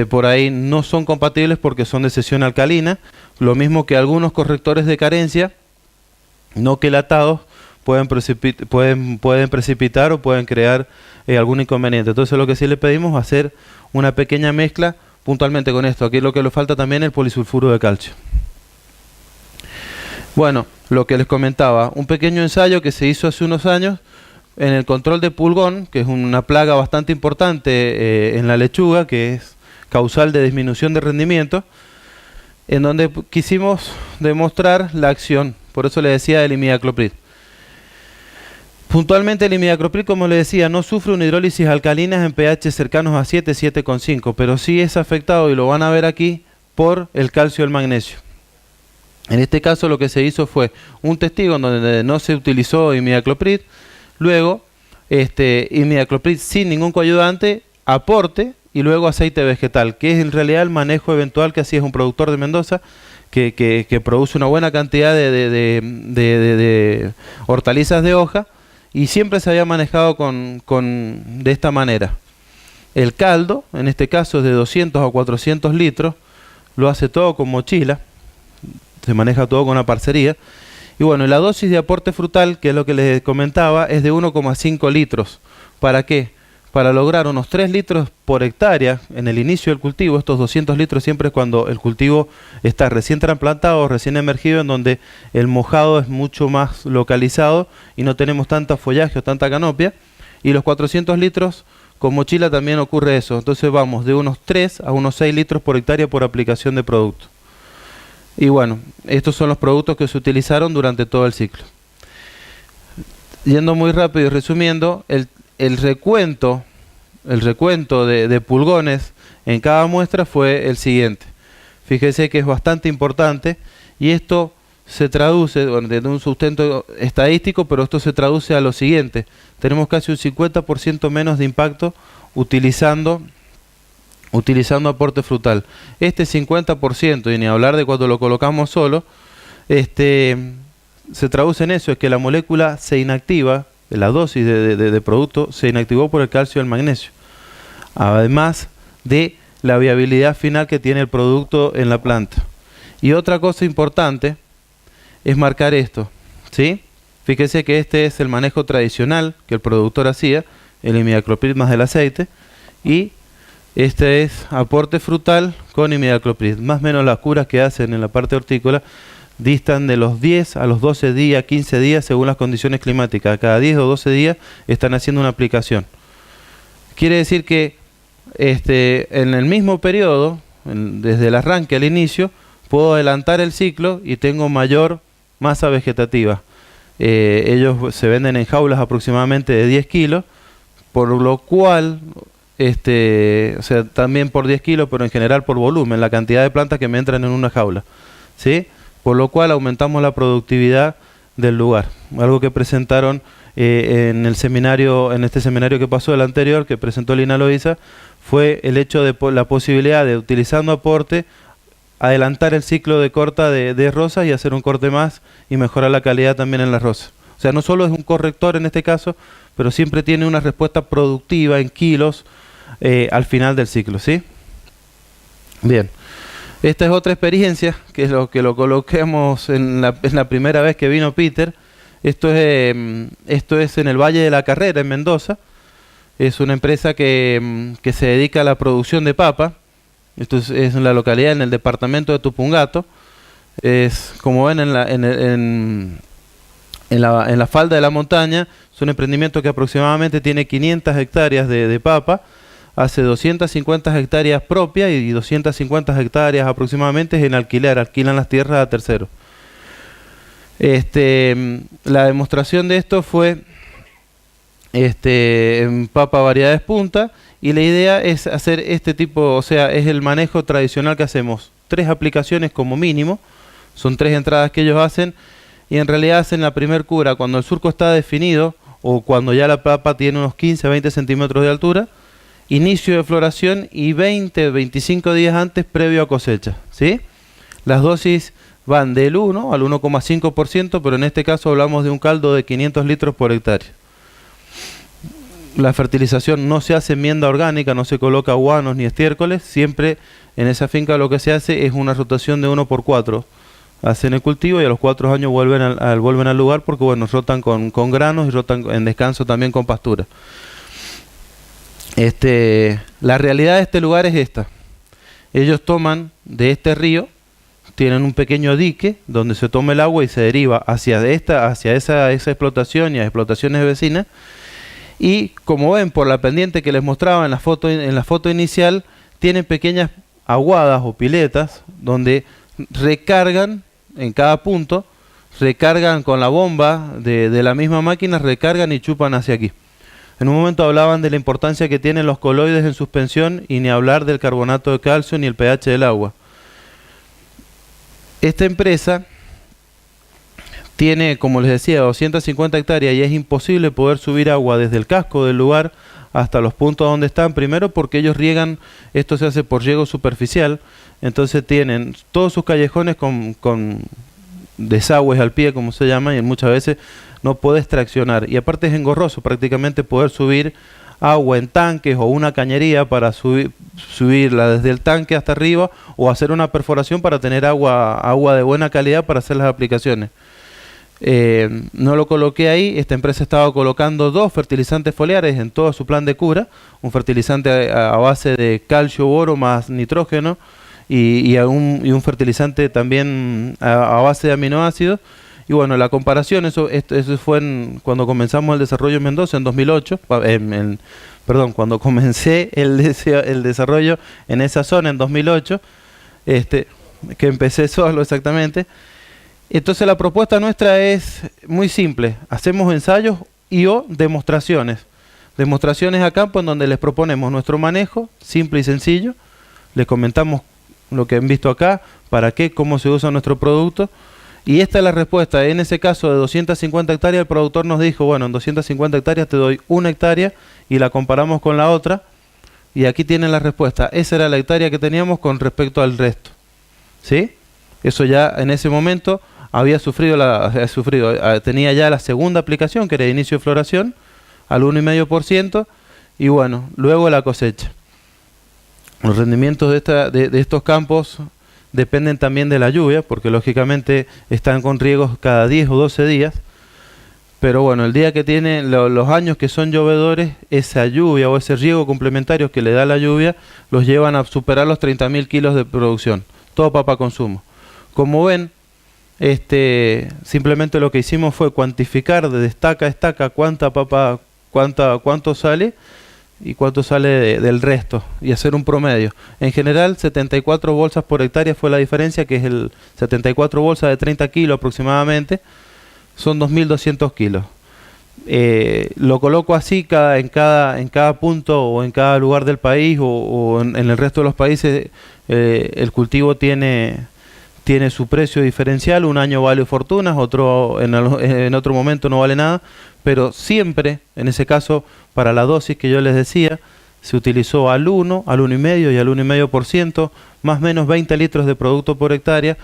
por ahí no son compatibles porque son de cesión alcalina, lo mismo que algunos correctores de carencia, no quelatados, pueden precipitar o pueden crear algún inconveniente. Entonces lo que sí le pedimos es hacer una pequeña mezcla puntualmente con esto. Aquí lo que le falta también es el polisulfuro de calcio. Bueno, lo que les comentaba, un pequeño ensayo que se hizo hace unos años en el control de pulgón, que es una plaga bastante importante en la lechuga, que es causal de disminución de rendimiento, en donde quisimos demostrar la acción, por eso le decía el imidacloprid. Puntualmente el imidacloprid, como le decía, no sufre una hidrólisis alcalina en pH cercanos a 7, 7,5, pero sí es afectado, y lo van a ver aquí, por el calcio y el magnesio. En este caso lo que se hizo fue un testigo en donde no se utilizó imidacloprid, luego imidacloprid sin ningún coayudante, aporte y luego aceite vegetal, que es en realidad el manejo eventual que así es un productor de Mendoza, que produce una buena cantidad de hortalizas de hoja, y siempre se había manejado de esta manera. El caldo, en este caso es de 200 a 400 litros, lo hace todo con mochila, se maneja todo con una parcería. Y bueno, la dosis de aporte frutal, que es lo que les comentaba, es de 1,5 litros. ¿Para qué? Para lograr unos 3 litros por hectárea en el inicio del cultivo. Estos 200 litros siempre es cuando el cultivo está recién trasplantado, recién emergido, en donde el mojado es mucho más localizado y no tenemos tanta follaje o tanta canopia. Y los 400 litros con mochila también ocurre eso. Entonces vamos de unos 3 a unos 6 litros por hectárea por aplicación de producto. Y bueno, estos son los productos que se utilizaron durante todo el ciclo. Yendo muy rápido y resumiendo, el recuento de pulgones en cada muestra fue el siguiente. Fíjese que es bastante importante y esto se traduce, bueno, de un sustento estadístico, pero esto se traduce a lo siguiente. Tenemos casi un 50% menos de impacto utilizando aporte frutal. Este 50%, y ni hablar de cuando lo colocamos solo, se traduce en eso, es que la molécula se inactiva, la dosis de producto se inactivó por el calcio y el magnesio, además de la viabilidad final que tiene el producto en la planta. Y otra cosa importante es marcar esto, ¿sí? Fíjese que este es el manejo tradicional que el productor hacía, el imidacloprid más el aceite, y este es aporte frutal con imidacloprid. Más o menos las curas que hacen en la parte hortícola distan de los 10 a los 12 días, 15 días según las condiciones climáticas. Cada 10 o 12 días están haciendo una aplicación. Quiere decir que en el mismo periodo, desde el arranque al inicio, puedo adelantar el ciclo y tengo mayor masa vegetativa. Ellos se venden en jaulas aproximadamente de 10 kilos, por lo cual, o sea, también por 10 kilos, pero en general por volumen, la cantidad de plantas que me entran en una jaula, ¿sí? Por lo cual aumentamos la productividad del lugar. Algo que presentaron en este seminario que pasó, el anterior, que presentó Lina Loiza, fue el hecho de la posibilidad de, utilizando aporte, adelantar el ciclo de corta de rosas y hacer un corte más y mejorar la calidad también en las rosas. O sea, no solo es un corrector en este caso, pero siempre tiene una respuesta productiva en kilos al final del ciclo, ¿sí? Bien. Esta es otra experiencia, que es lo que lo coloquemos en la primera vez que vino Peter. Esto es en el Valle de la Carrera, en Mendoza. Es una empresa que se dedica a la producción de papa. Esto es en la localidad, en el departamento de Tupungato. Es, como ven, en la falda de la montaña. Es un emprendimiento que aproximadamente tiene 500 hectáreas de papa. Hace 250 hectáreas propias y 250 hectáreas aproximadamente en alquiler. Alquilan las tierras a terceros. La demostración de esto fue en papa variedades punta, y la idea es hacer este tipo, o sea, es el manejo tradicional que hacemos. 3 aplicaciones como mínimo, son 3 entradas que ellos hacen, y en realidad hacen la primer cura cuando el surco está definido o cuando ya la papa tiene unos 15-20 centímetros de altura, inicio de floración y 20-25 días antes previo a cosecha, ¿sí? Las dosis van del 1 al 1,5%, pero en este caso hablamos de un caldo de 500 litros por hectárea. La fertilización no se hace enmienda orgánica, no se coloca guanos ni estiércoles, siempre en esa finca lo que se hace es una rotación de 1×4. Hacen el cultivo y a los 4 años vuelven al lugar, porque bueno, rotan con granos y rotan en descanso también con pastura. La realidad de este lugar es esta. Ellos toman de este río, tienen un pequeño dique donde se toma el agua y se deriva hacia esa explotación y a explotaciones vecinas. Y como ven por la pendiente que les mostraba en la foto inicial, tienen pequeñas aguadas o piletas donde recargan en cada punto, recargan con la bomba de la misma máquina, recargan y chupan hacia aquí. En un momento hablaban de la importancia que tienen los coloides en suspensión y ni hablar del carbonato de calcio ni el pH del agua. Esta empresa tiene, como les decía, 250 hectáreas y es imposible poder subir agua desde el casco del lugar hasta los puntos donde están. Primero porque ellos riegan, esto se hace por riego superficial, entonces tienen todos sus callejones con desagües al pie, como se llama, y muchas veces no puedes traccionar. Y aparte es engorroso prácticamente poder subir agua en tanques o una cañería para subirla desde el tanque hasta arriba, o hacer una perforación para tener agua de buena calidad para hacer las aplicaciones. No lo coloqué ahí. Esta empresa estaba colocando 2 fertilizantes foliares en todo su plan de cura, un fertilizante a base de calcio, boro más nitrógeno y un fertilizante también a base de aminoácidos. Y bueno, la comparación, eso fue cuando comenzamos el desarrollo en Mendoza en 2008, cuando comencé el desarrollo en esa zona en 2008, que empecé solo exactamente. Entonces la propuesta nuestra es muy simple: hacemos ensayos o demostraciones. Demostraciones a campo en donde les proponemos nuestro manejo, simple y sencillo. Les comentamos lo que han visto acá, para qué, cómo se usa nuestro producto. Y esta es la respuesta. En ese caso de 250 hectáreas, el productor nos dijo, bueno, en 250 hectáreas te doy 1 hectárea y la comparamos con la otra. Y aquí tienen la respuesta. Esa era la hectárea que teníamos con respecto al resto. ¿Sí? Eso ya en ese momento tenía ya la segunda aplicación, que era de inicio de floración, al 1,5%, y bueno, luego la cosecha. Los rendimientos de estos campos dependen también de la lluvia, porque lógicamente están con riegos cada 10 o 12 días, pero bueno, el día que tiene los años que son llovedores, esa lluvia o ese riego complementario que le da la lluvia, los llevan a superar los 30.000 kilos de producción, todo para consumo. Como ven, simplemente lo que hicimos fue cuantificar de estaca a estaca cuánta papa, cuánto sale y cuánto sale del resto y hacer un promedio. En general 74 bolsas por hectárea fue la diferencia, que es 74 bolsas de 30 kilos aproximadamente, son 2.200 kilos. Lo coloco así en cada punto o en cada lugar del país o en el resto de los países. El cultivo tiene su precio diferencial, un año vale fortunas, en otro momento no vale nada, pero siempre, en ese caso, para la dosis que yo les decía, se utilizó al 1, al 1,5 y al 1,5%, más o menos 20 litros de producto por hectárea,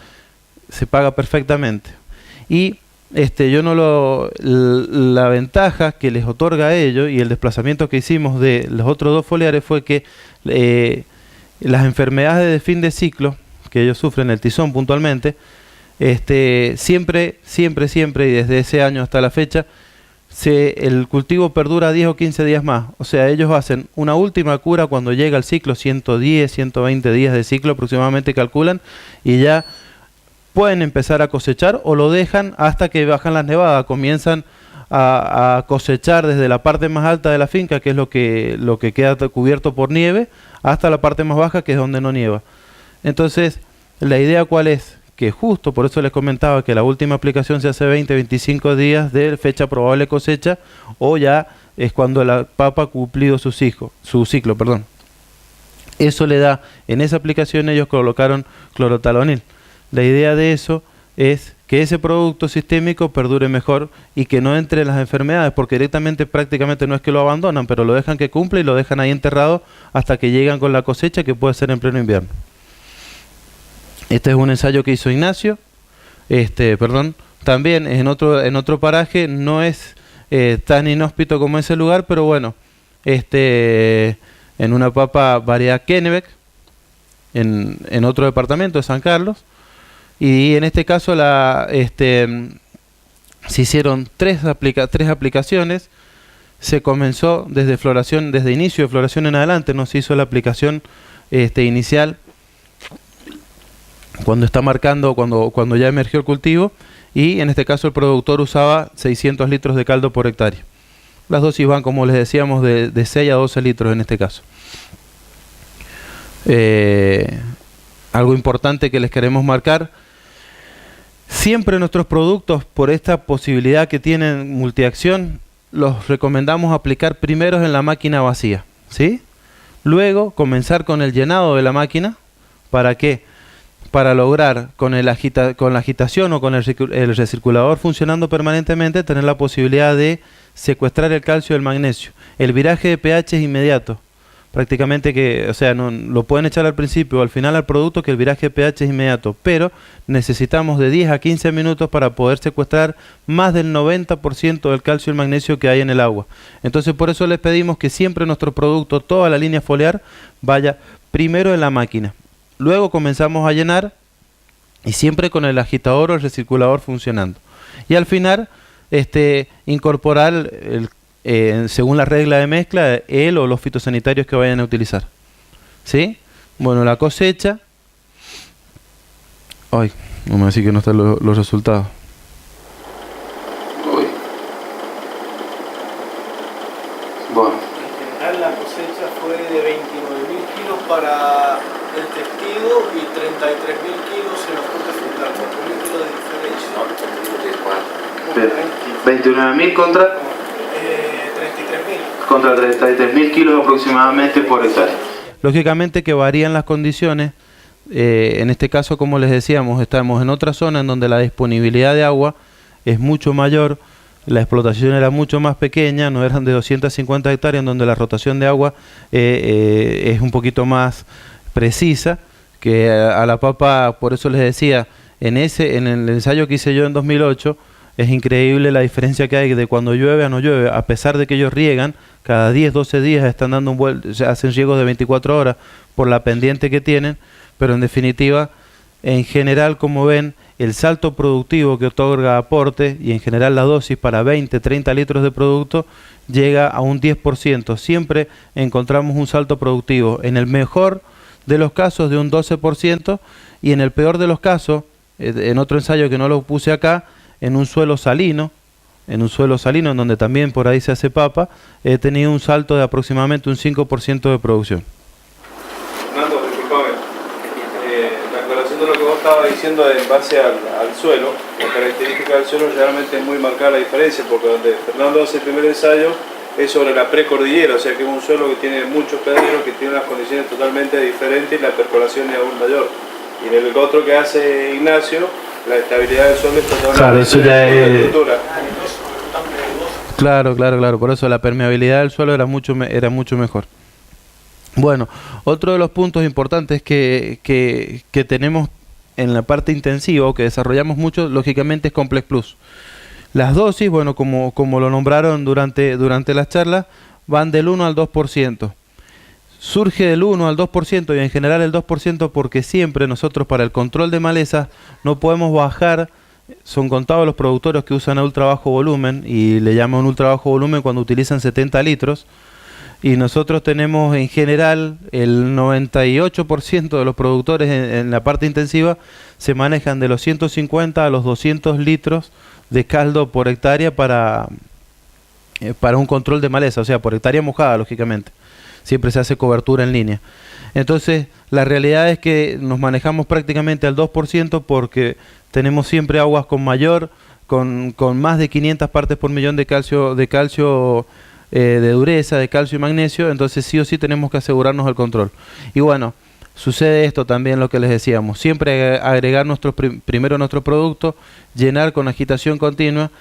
se paga perfectamente. Y la ventaja que les otorga a ellos y el desplazamiento que hicimos de los otros dos foliares fue que las enfermedades de fin de ciclo que ellos sufren, el tizón puntualmente, siempre, y desde ese año hasta la fecha, el cultivo perdura 10 o 15 días más. O sea, ellos hacen una última cura cuando llega el ciclo, 110, 120 días de ciclo aproximadamente calculan, y ya pueden empezar a cosechar o lo dejan hasta que bajan las nevadas, comienzan a cosechar desde la parte más alta de la finca, que es lo que queda cubierto por nieve, hasta la parte más baja, que es donde no nieva. Entonces, la idea cuál es, que justo por eso les comentaba que la última aplicación se hace 20-25 días de fecha probable cosecha, o ya es cuando la papa ha cumplido su ciclo. Eso le da, en esa aplicación ellos colocaron clorotalonil. La idea de eso es que ese producto sistémico perdure mejor y que no entre en las enfermedades, porque directamente prácticamente no es que lo abandonan, pero lo dejan que cumpla y lo dejan ahí enterrado hasta que llegan con la cosecha, que puede ser en pleno invierno. Este es un ensayo que hizo Ignacio, también en otro paraje, no es tan inhóspito como ese lugar, pero bueno, en una papa variedad Kennebec, en otro departamento de San Carlos, y en este caso se hicieron tres aplicaciones. Se comenzó desde inicio de floración en adelante, no se hizo la aplicación inicial cuando está marcando, cuando ya emergió el cultivo, y en este caso el productor usaba 600 litros de caldo por hectárea. Las dosis van, como les decíamos, de 6 a 12 litros en este caso. Algo importante que les queremos marcar: siempre nuestros productos, por esta posibilidad que tienen multiacción, los recomendamos aplicar primero en la máquina vacía, ¿sí? Luego comenzar con el llenado de la máquina. ¿Para qué? Para lograr con la agitación o con el recirculador funcionando permanentemente, tener la posibilidad de secuestrar el calcio y el magnesio. El viraje de pH es inmediato. Prácticamente no lo pueden echar al principio o al final al producto, que el viraje de pH es inmediato, pero necesitamos de 10 a 15 minutos para poder secuestrar más del 90% del calcio y el magnesio que hay en el agua. Entonces, por eso les pedimos que siempre nuestro producto, toda la línea foliar, vaya primero en la máquina. Luego comenzamos a llenar, y siempre con el agitador o el recirculador funcionando. Y al final, incorporar según la regla de mezcla, o los fitosanitarios que vayan a utilizar. ¿Sí? Bueno, la cosecha. Ay, no me decís que no están los resultados. Uy. Bueno. En general la cosecha fue de 29.000 kilos para el testigo y 33.000 kilos en los frutos frutales. 4.000 kilos de diferencia. 29.000 contra 33.000 kilos aproximadamente por hectárea. Lógicamente que varían las condiciones. En este caso, como les decíamos, estamos en otra zona en donde la disponibilidad de agua es mucho mayor, la explotación era mucho más pequeña, no eran de 250 hectáreas, en donde la rotación de agua es un poquito más precisa, que a la papa, por eso les decía, en el ensayo que hice yo en 2008, es increíble la diferencia que hay de cuando llueve a no llueve, a pesar de que ellos riegan, cada 10, 12 días están dando hacen riegos de 24 horas por la pendiente que tienen, pero en definitiva, en general, como ven, el salto productivo que otorga aporte y en general la dosis para 20, 30 litros de producto llega a un 10%. Siempre encontramos un salto productivo, en el mejor de los casos de un 12% y en el peor de los casos, en otro ensayo que no lo puse acá, en un suelo salino, en donde también por ahí se hace papa, he tenido un salto de aproximadamente un 5% de producción. Fernando, disculpame. La aclaración de lo que vos estabas diciendo en base al suelo, la característica del suelo realmente es muy marcada la diferencia, porque donde Fernando hace el primer ensayo es sobre la precordillera, o sea que es un suelo que tiene muchos pedreros, que tiene unas condiciones totalmente diferentes y la percolación es aún mayor. Y en el otro que hace Ignacio, la estabilidad del suelo es totalmente Claro, eso ya es... estructura. Claro, por eso la permeabilidad del suelo era mucho mejor. Bueno, otro de los puntos importantes que tenemos en la parte intensiva, o que desarrollamos mucho, lógicamente es Complex Plus. Las dosis, bueno, como lo nombraron durante las charlas, van del 1 al 2%. Surge del 1 al 2% y en general el 2% porque siempre nosotros para el control de malezas no podemos bajar. Son contados los productores que usan a ultra bajo volumen, y le llaman ultra bajo volumen cuando utilizan 70 litros. Y nosotros tenemos en general el 98% de los productores en la parte intensiva se manejan de los 150 a los 200 litros de caldo por hectárea para un control de maleza, o sea, por hectárea mojada, lógicamente. Siempre se hace cobertura en línea. Entonces, la realidad es que nos manejamos prácticamente al 2% porque tenemos siempre aguas con más de 500 partes por millón de calcio, de dureza, de calcio y magnesio. Entonces, sí o sí tenemos que asegurarnos el control. Y bueno, sucede esto también, lo que les decíamos. Siempre agregar primero nuestro producto, llenar con agitación continua,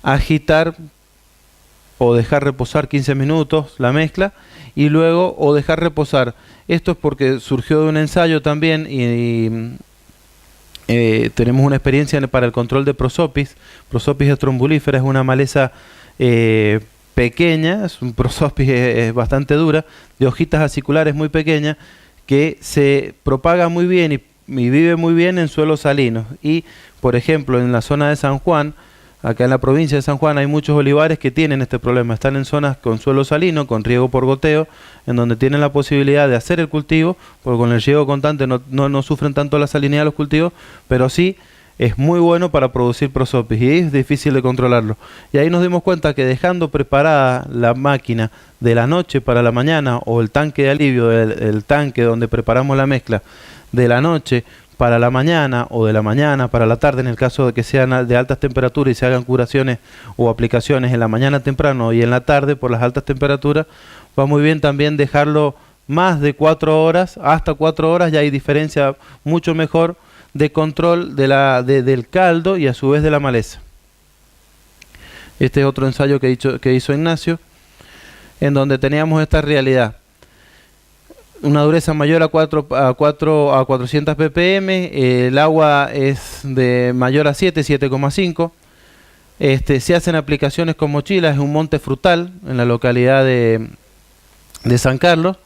agitar o dejar reposar 15 minutos la mezcla, y luego o dejar reposar. Esto es porque surgió de un ensayo también y tenemos una experiencia para el control de Prosopis. Prosopis estrombulífera es una maleza pequeña, es un Prosopis bastante dura, de hojitas aciculares muy pequeñas, que se propaga muy bien y vive muy bien en suelos salinos. Y, por ejemplo, en la zona de San Juan, acá en la provincia de San Juan, hay muchos olivares que tienen este problema. Están en zonas con suelo salino, con riego por goteo, en donde tienen la posibilidad de hacer el cultivo, porque con el riego constante no sufren tanto la salinidad los cultivos, pero sí es muy bueno para producir Prosopis y es difícil de controlarlo. Y ahí nos dimos cuenta que dejando preparada la máquina de la noche para la mañana, o el tanque de alivio, el tanque donde preparamos la mezcla, de la noche para la mañana, o de la mañana para la tarde, en el caso de que sean de altas temperaturas y se hagan curaciones o aplicaciones en la mañana temprano y en la tarde por las altas temperaturas, va muy bien también dejarlo más de 4 horas, hasta 4 horas. Ya hay diferencia mucho mejor de control del caldo y a su vez de la maleza. Este es otro ensayo que hizo Ignacio, en donde teníamos esta realidad: una dureza mayor a 400 ppm, el agua es de mayor a 7,5. Se hacen aplicaciones con mochilas en un monte frutal en la localidad de San Carlos.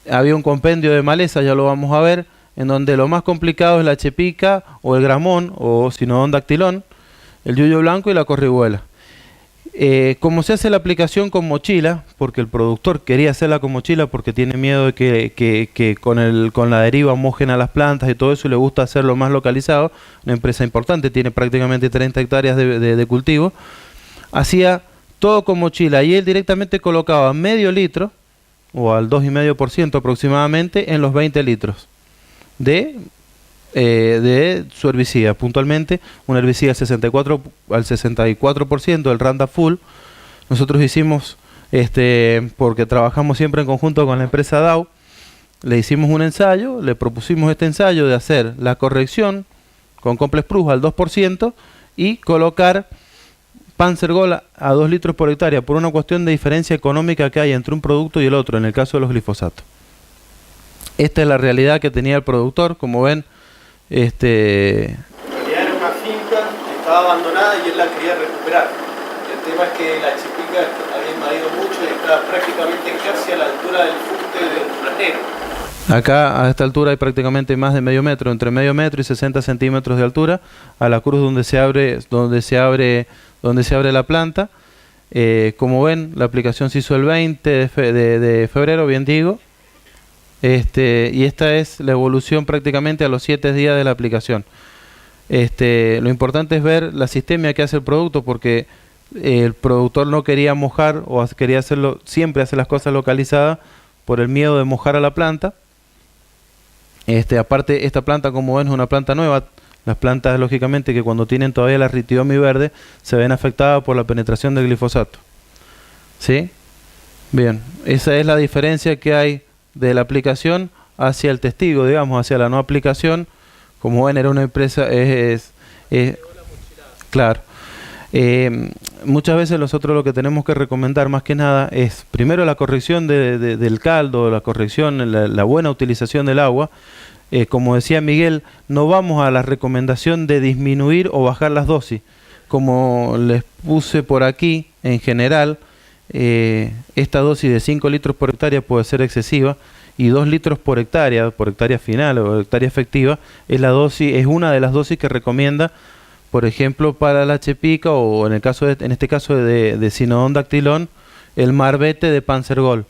Había un compendio de maleza, ya lo vamos a ver, en donde lo más complicado es la chepica o el gramón, o sinodón dactilón, el yuyo blanco y la corribuela. Como se hace la aplicación con mochila, porque el productor quería hacerla con mochila porque tiene miedo de que con la deriva mojen a las plantas y todo eso, y le gusta hacerlo más localizado, una empresa importante, tiene prácticamente 30 hectáreas de cultivo, hacía todo con mochila, y él directamente colocaba medio litro, o al 2,5% aproximadamente, en los 20 litros de su herbicida, puntualmente un herbicida al 64%, el Roundup Full. Nosotros hicimos, porque trabajamos siempre en conjunto con la empresa Dow, le hicimos un ensayo, le propusimos este ensayo de hacer la corrección con Complex Plus al 2% y colocar Panzergol a 2 litros por hectárea, por una cuestión de diferencia económica que hay entre un producto y el otro, en el caso de los glifosatos. Esta es la realidad que tenía el productor. Como ven, En realidad era una finca que estaba abandonada y él la quería recuperar. El tema es que la chepica había invadido mucho y estaba prácticamente casi a la altura del fuste del granero. Acá a esta altura hay prácticamente más de medio metro, entre medio metro y 60 centímetros de altura, a la cruz donde se abre la planta. Como ven, la aplicación se hizo el 20 de febrero, bien digo. Y esta es la evolución prácticamente a los 7 días de la aplicación. Lo importante es ver la sistemia que hace el producto, porque el productor no quería mojar o quería hacerlo, siempre hace las cosas localizadas por el miedo de mojar a la planta. Aparte, esta planta, como ven, es una planta nueva. Las plantas, lógicamente, que cuando tienen todavía la Ritiomi verde, se ven afectadas por la penetración del glifosato. ¿Sí? Bien, esa es la diferencia que hay de la aplicación hacia el testigo, digamos, hacia la no aplicación. Como ven, era una empresa, claro. Muchas veces nosotros lo que tenemos que recomendar más que nada es primero la corrección del caldo, la corrección, la buena utilización del agua. Como decía Miguel, no vamos a la recomendación de disminuir o bajar las dosis. Como les puse por aquí, en general, esta dosis de 5 litros por hectárea puede ser excesiva, y 2 litros por hectárea final o hectárea efectiva, es una de las dosis que recomienda, por ejemplo, para la chepica, o en este caso de Sinodon dactylon, el Marbete de Panzergol.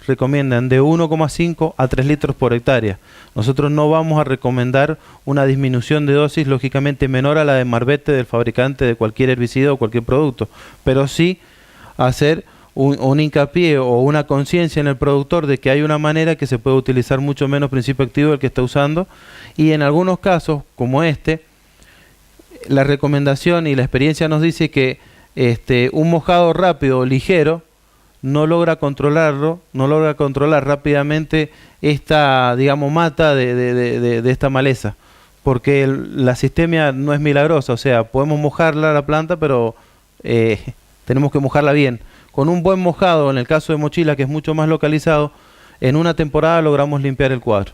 Recomiendan de 1,5 a 3 litros por hectárea. Nosotros no vamos a recomendar una disminución de dosis lógicamente menor a la de Marbete del fabricante de cualquier herbicida o cualquier producto, pero sí hacer un hincapié o una conciencia en el productor de que hay una manera que se puede utilizar mucho menos principio activo del que está usando, y en algunos casos, como la recomendación y la experiencia nos dice que un mojado rápido o ligero no logra controlar rápidamente esta, digamos, mata de esta maleza, porque la sistemia no es milagrosa. O sea, podemos mojarla la planta, pero tenemos que mojarla bien. Con un buen mojado, en el caso de mochila, que es mucho más localizado, en una temporada logramos limpiar el cuadro.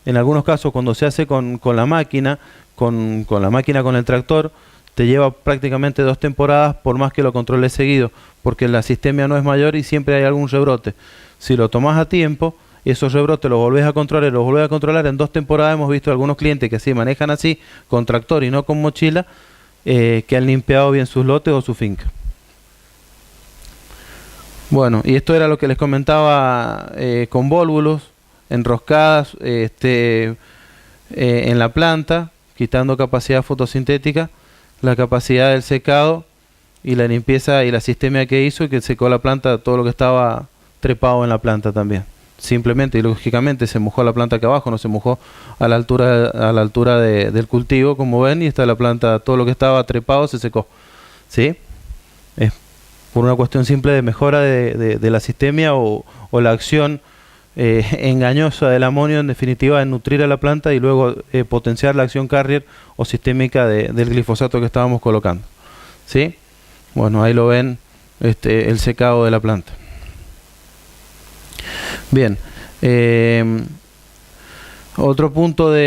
En algunos casos, cuando se hace con la máquina, con el tractor, te lleva prácticamente 2 temporadas, por más que lo controles seguido, porque la sistemia no es mayor y siempre hay algún rebrote. Si lo tomas a tiempo, esos rebrotes los volvés a controlar, en 2 temporadas hemos visto algunos clientes que sí manejan así, con tractor y no con mochila, que han limpiado bien sus lotes o su finca. Bueno, y esto era lo que les comentaba con válvulos enroscadas en la planta, quitando capacidad fotosintética, la capacidad del secado y la limpieza y la sistemia que hizo, y que secó la planta, todo lo que estaba trepado en la planta también. Simplemente y lógicamente se mojó la planta acá abajo, no se mojó a la altura del cultivo, como ven, y está la planta, todo lo que estaba trepado se secó. ¿Sí? Es por una cuestión simple de mejora de la sistemia o la acción engañosa del amonio, en definitiva, en nutrir a la planta y luego potenciar la acción carrier o sistémica del glifosato que estábamos colocando. ¿Sí? Bueno, ahí lo ven, el secado de la planta. Bien, otro punto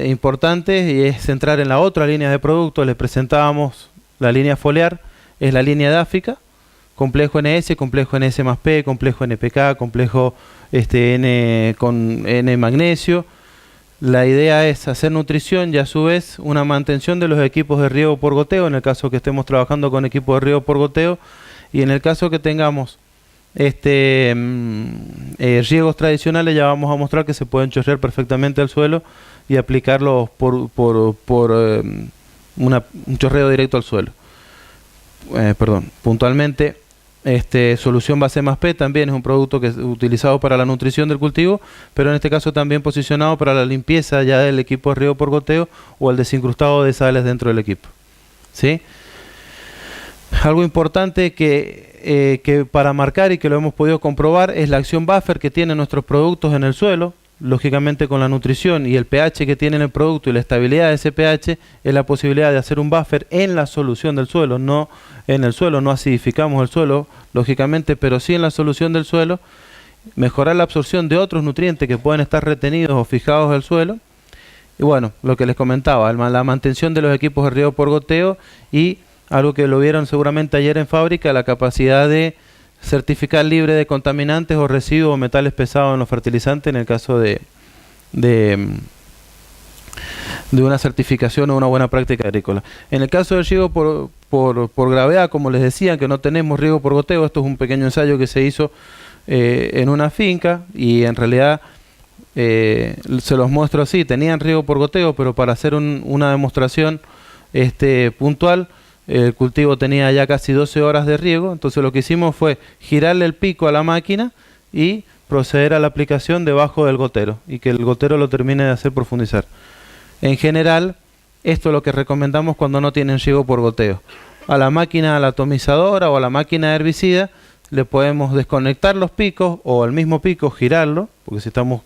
importante, y es centrar en la otra línea de productos. Les presentábamos la línea foliar, es la línea dáfica, complejo NS, complejo NS más P, complejo NPK, complejo N con N magnesio. La idea es hacer nutrición y a su vez una mantención de los equipos de riego por goteo, en el caso que estemos trabajando con equipos de riego por goteo, y en el caso que tengamos riegos tradicionales, ya vamos a mostrar que se pueden chorrear perfectamente al suelo y aplicarlos por un chorreo directo al suelo. Puntualmente, solución base más P también es un producto que es utilizado para la nutrición del cultivo, pero en este caso también posicionado para la limpieza ya del equipo de riego por goteo o el desincrustado de sales dentro del equipo. ¿Sí? Algo importante que para marcar y que lo hemos podido comprobar es la acción buffer que tienen nuestros productos en el suelo. Lógicamente, con la nutrición y el pH que tiene el producto y la estabilidad de ese pH, es la posibilidad de hacer un buffer en la solución del suelo, no en el suelo. No acidificamos el suelo, lógicamente, pero sí en la solución del suelo, mejorar la absorción de otros nutrientes que pueden estar retenidos o fijados del suelo. Y bueno, lo que les comentaba, la mantención de los equipos de riego por goteo, y algo que lo vieron seguramente ayer en fábrica, la capacidad de certificar libre de contaminantes o residuos o metales pesados en los fertilizantes, en el caso de una certificación o una buena práctica agrícola. En el caso del riego por gravedad, como les decía, que no tenemos riego por goteo, esto es un pequeño ensayo que se hizo en una finca, y en realidad se los muestro así. Tenían riego por goteo, pero para hacer una demostración puntual. El cultivo tenía ya casi 12 horas de riego, entonces lo que hicimos fue girarle el pico a la máquina y proceder a la aplicación debajo del gotero y que el gotero lo termine de hacer profundizar. En general, esto es lo que recomendamos cuando no tienen riego por goteo. A la máquina, a la atomizadora o a la máquina herbicida le podemos desconectar los picos o al mismo pico girarlo, porque si estamos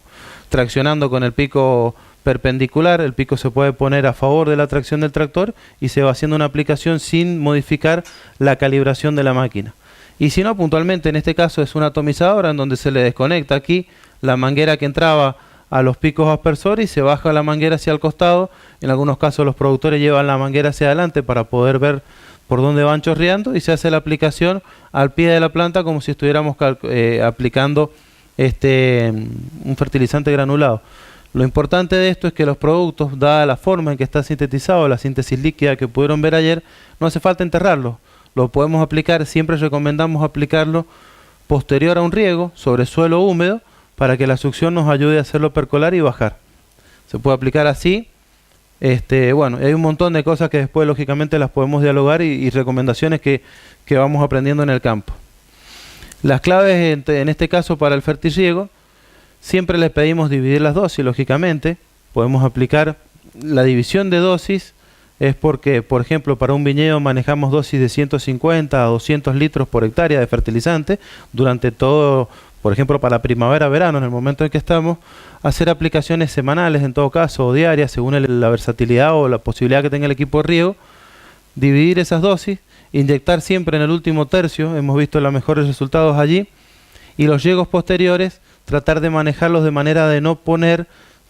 traccionando con el pico perpendicular, el pico se puede poner a favor de la tracción del tractor y se va haciendo una aplicación sin modificar la calibración de la máquina. Y si no, puntualmente en este caso es una atomizadora en donde se le desconecta aquí la manguera que entraba a los picos aspersores y se baja la manguera hacia el costado. En algunos casos los productores llevan la manguera hacia adelante para poder ver por dónde van chorreando y se hace la aplicación al pie de la planta como si estuviéramos aplicando un fertilizante granulado. Lo importante de esto es que los productos, dada la forma en que está sintetizado, la síntesis líquida que pudieron ver ayer, no hace falta enterrarlo. Lo podemos aplicar, siempre recomendamos aplicarlo posterior a un riego sobre suelo húmedo para que la succión nos ayude a hacerlo percolar y bajar. Se puede aplicar así. Bueno, hay un montón de cosas que después lógicamente las podemos dialogar y recomendaciones que vamos aprendiendo en el campo. Las claves en este caso para el fertirriego, siempre les pedimos dividir las dosis, lógicamente. Podemos aplicar la división de dosis, es porque, por ejemplo, para un viñedo manejamos dosis de 150 a 200 litros por hectárea de fertilizante durante todo, por ejemplo, para primavera-verano, en el momento en que estamos, hacer aplicaciones semanales en todo caso, o diarias, según la versatilidad o la posibilidad que tenga el equipo de riego, dividir esas dosis, inyectar siempre en el último tercio, hemos visto los mejores resultados allí, y los riegos posteriores, tratar de manejarlos de manera de no poner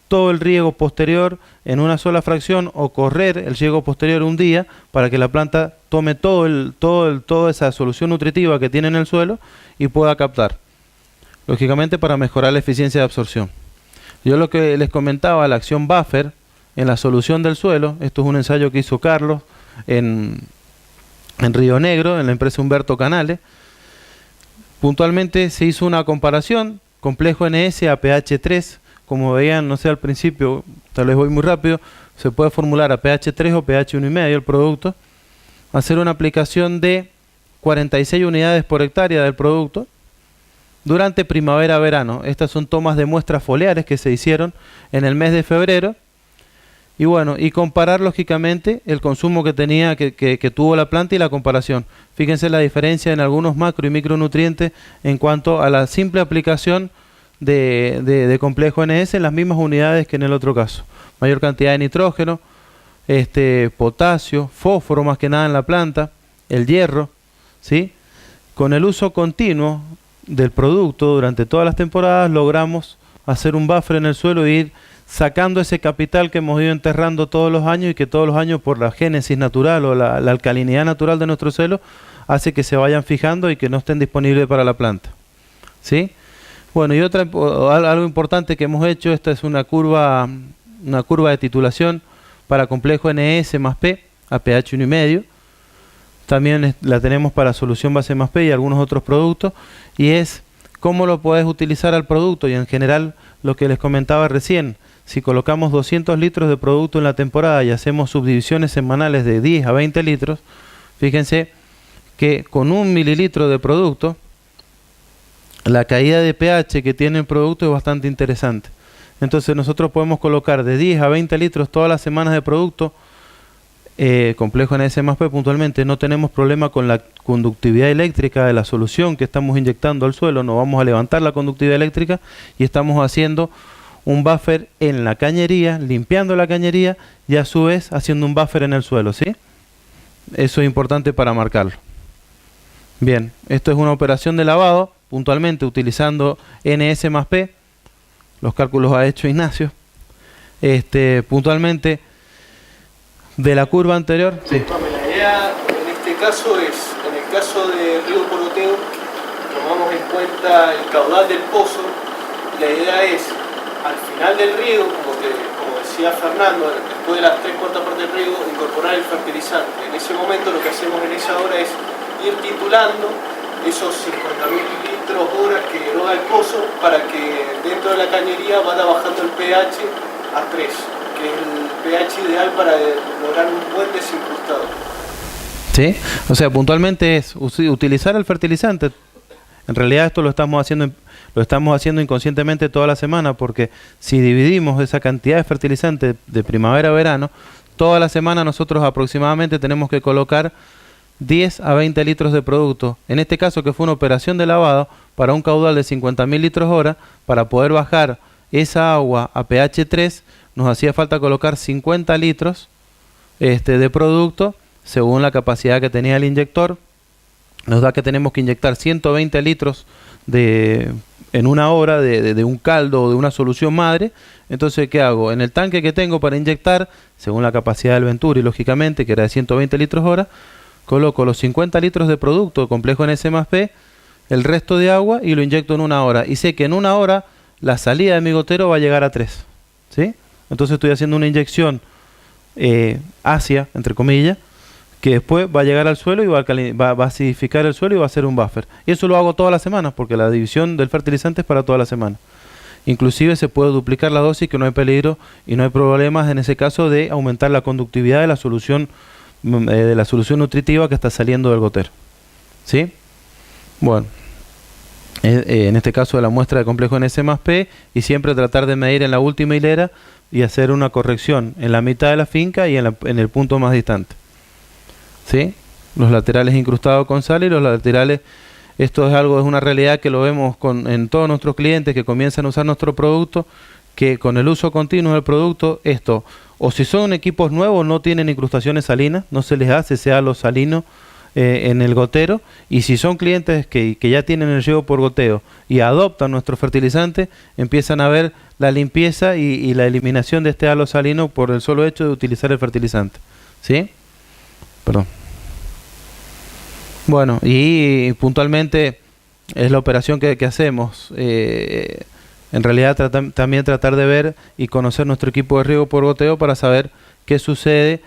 todo el riego posterior en una sola fracción o correr el riego posterior un día para que la planta tome toda esa solución nutritiva que tiene en el suelo y pueda captar. Lógicamente para mejorar la eficiencia de absorción. Yo lo que les comentaba, la acción buffer en la solución del suelo, esto es un ensayo que hizo Carlos en Río Negro, en la empresa Humberto Canales. Puntualmente se hizo una comparación, complejo NS a pH 3, como veían, no sé, al principio, tal vez voy muy rápido, se puede formular a pH 3 o pH 1,5 el producto, hacer una aplicación de 46 unidades por hectárea del producto, durante primavera-verano. Estas son tomas de muestras foliares que se hicieron en el mes de febrero. Y bueno, y comparar lógicamente el consumo que tenía, que tuvo la planta y la comparación. Fíjense la diferencia en algunos macro y micronutrientes en cuanto a la simple aplicación de complejo NS en las mismas unidades que en el otro caso. Mayor cantidad de nitrógeno, potasio, fósforo más que nada en la planta, el hierro, ¿sí? Con el uso continuo del producto durante todas las temporadas logramos hacer un buffer en el suelo e ir sacando ese capital que hemos ido enterrando todos los años y que todos los años por la génesis natural o la alcalinidad natural de nuestro suelo hace que se vayan fijando y que no estén disponibles para la planta, ¿sí? Bueno, y algo importante que hemos hecho, esta es una curva de titulación para complejo NS más P a pH 1,5. También la tenemos para solución base más P y algunos otros productos, y es cómo lo podés utilizar al producto y en general lo que les comentaba recién. Si colocamos 200 litros de producto en la temporada y hacemos subdivisiones semanales de 10 a 20 litros, fíjense que con 1 mililitro de producto, la caída de pH que tiene el producto es bastante interesante. Entonces nosotros podemos colocar de 10 a 20 litros todas las semanas de producto, complejo NS más P puntualmente, no tenemos problema con la conductividad eléctrica de la solución que estamos inyectando al suelo, no vamos a levantar la conductividad eléctrica y estamos haciendo un buffer en la cañería, limpiando la cañería y a su vez haciendo un buffer en el suelo, ¿sí? Eso es importante para marcarlo. Bien, esto es una operación de lavado, puntualmente utilizando NS más P, los cálculos ha hecho Ignacio, puntualmente de la curva anterior. Sí. La idea en este caso es, en el caso de riego por goteo, tomamos en cuenta el caudal del pozo. La idea es, al final del riego, como decía Fernando, después de las 3/4 partes del riego, incorporar el fertilizante. En ese momento lo que hacemos en esa hora es ir titulando esos 50.000 litros hora que eroga el pozo para que dentro de la cañería vaya bajando el pH a 3, que es pH ideal para lograr un buen desincrustado? ¿Sí? O sea, puntualmente es utilizar el fertilizante. En realidad esto lo estamos haciendo inconscientemente toda la semana, porque si dividimos esa cantidad de fertilizante de primavera a verano, toda la semana nosotros aproximadamente tenemos que colocar 10 a 20 litros de producto. En este caso, que fue una operación de lavado para un caudal de 50.000 litros hora, para poder bajar esa agua a pH 3, nos hacía falta colocar 50 litros de producto según la capacidad que tenía el inyector. Nos da que tenemos que inyectar 120 litros en una hora de un caldo o de una solución madre. Entonces, ¿qué hago? En el tanque que tengo para inyectar, según la capacidad del Venturi, lógicamente, que era de 120 litros hora, coloco los 50 litros de producto complejo en S+P, el resto de agua, y lo inyecto en una hora. Y sé que en una hora la salida de mi gotero va a llegar a 3. ¿Sí? Entonces estoy haciendo una inyección ácida, entre comillas, que después va a llegar al suelo y va a acidificar el suelo y va a ser un buffer. Y eso lo hago todas las semanas, porque la división del fertilizante es para toda la semana. Inclusive se puede duplicar la dosis, que no hay peligro y no hay problemas en ese caso de aumentar la conductividad de la solución nutritiva que está saliendo del gotero. ¿Sí? Bueno, en este caso de la muestra de complejo en S+P, y siempre tratar de medir en la última hilera y hacer una corrección en la mitad de la finca y en el punto más distante. ¿Sí? Los laterales incrustados con sal y los laterales, esto es una realidad que lo vemos en todos nuestros clientes que comienzan a usar nuestro producto, que con el uso continuo del producto, o si son equipos nuevos, no tienen incrustaciones salinas, no se les hace ese halo salino en el gotero, y si son clientes que ya tienen el riego por goteo y adoptan nuestro fertilizante, empiezan a ver la limpieza y la eliminación de este halo salino por el solo hecho de utilizar el fertilizante. ¿Sí? Perdón. Bueno, y puntualmente es la operación que hacemos. En realidad también tratar de ver y conocer nuestro equipo de riego por goteo para saber qué sucede,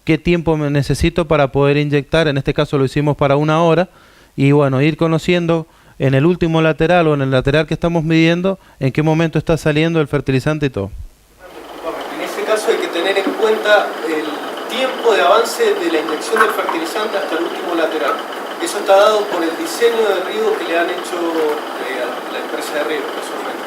qué tiempo me necesito para poder inyectar. En este caso lo hicimos para una hora, y bueno, ir conociendo en el último lateral o en el lateral que estamos midiendo en qué momento está saliendo el fertilizante y todo. En ese caso hay que tener en cuenta el tiempo de avance de la inyección del fertilizante hasta el último lateral. Eso está dado por el diseño de riego que le han hecho a la empresa de riego, casualmente.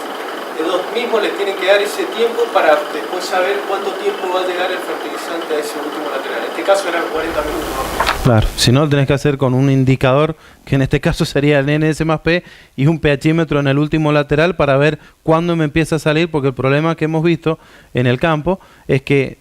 Ellos mismos les tienen que dar ese tiempo para después saber cuánto tiempo va a llegar el fertilizante a ese último lateral. En este caso eran 40 minutos, ¿no? Claro, si no lo tenés que hacer con un indicador, que en este caso sería el NS+P, y un pHímetro en el último lateral para ver cuándo me empieza a salir, porque el problema que hemos visto en el campo es que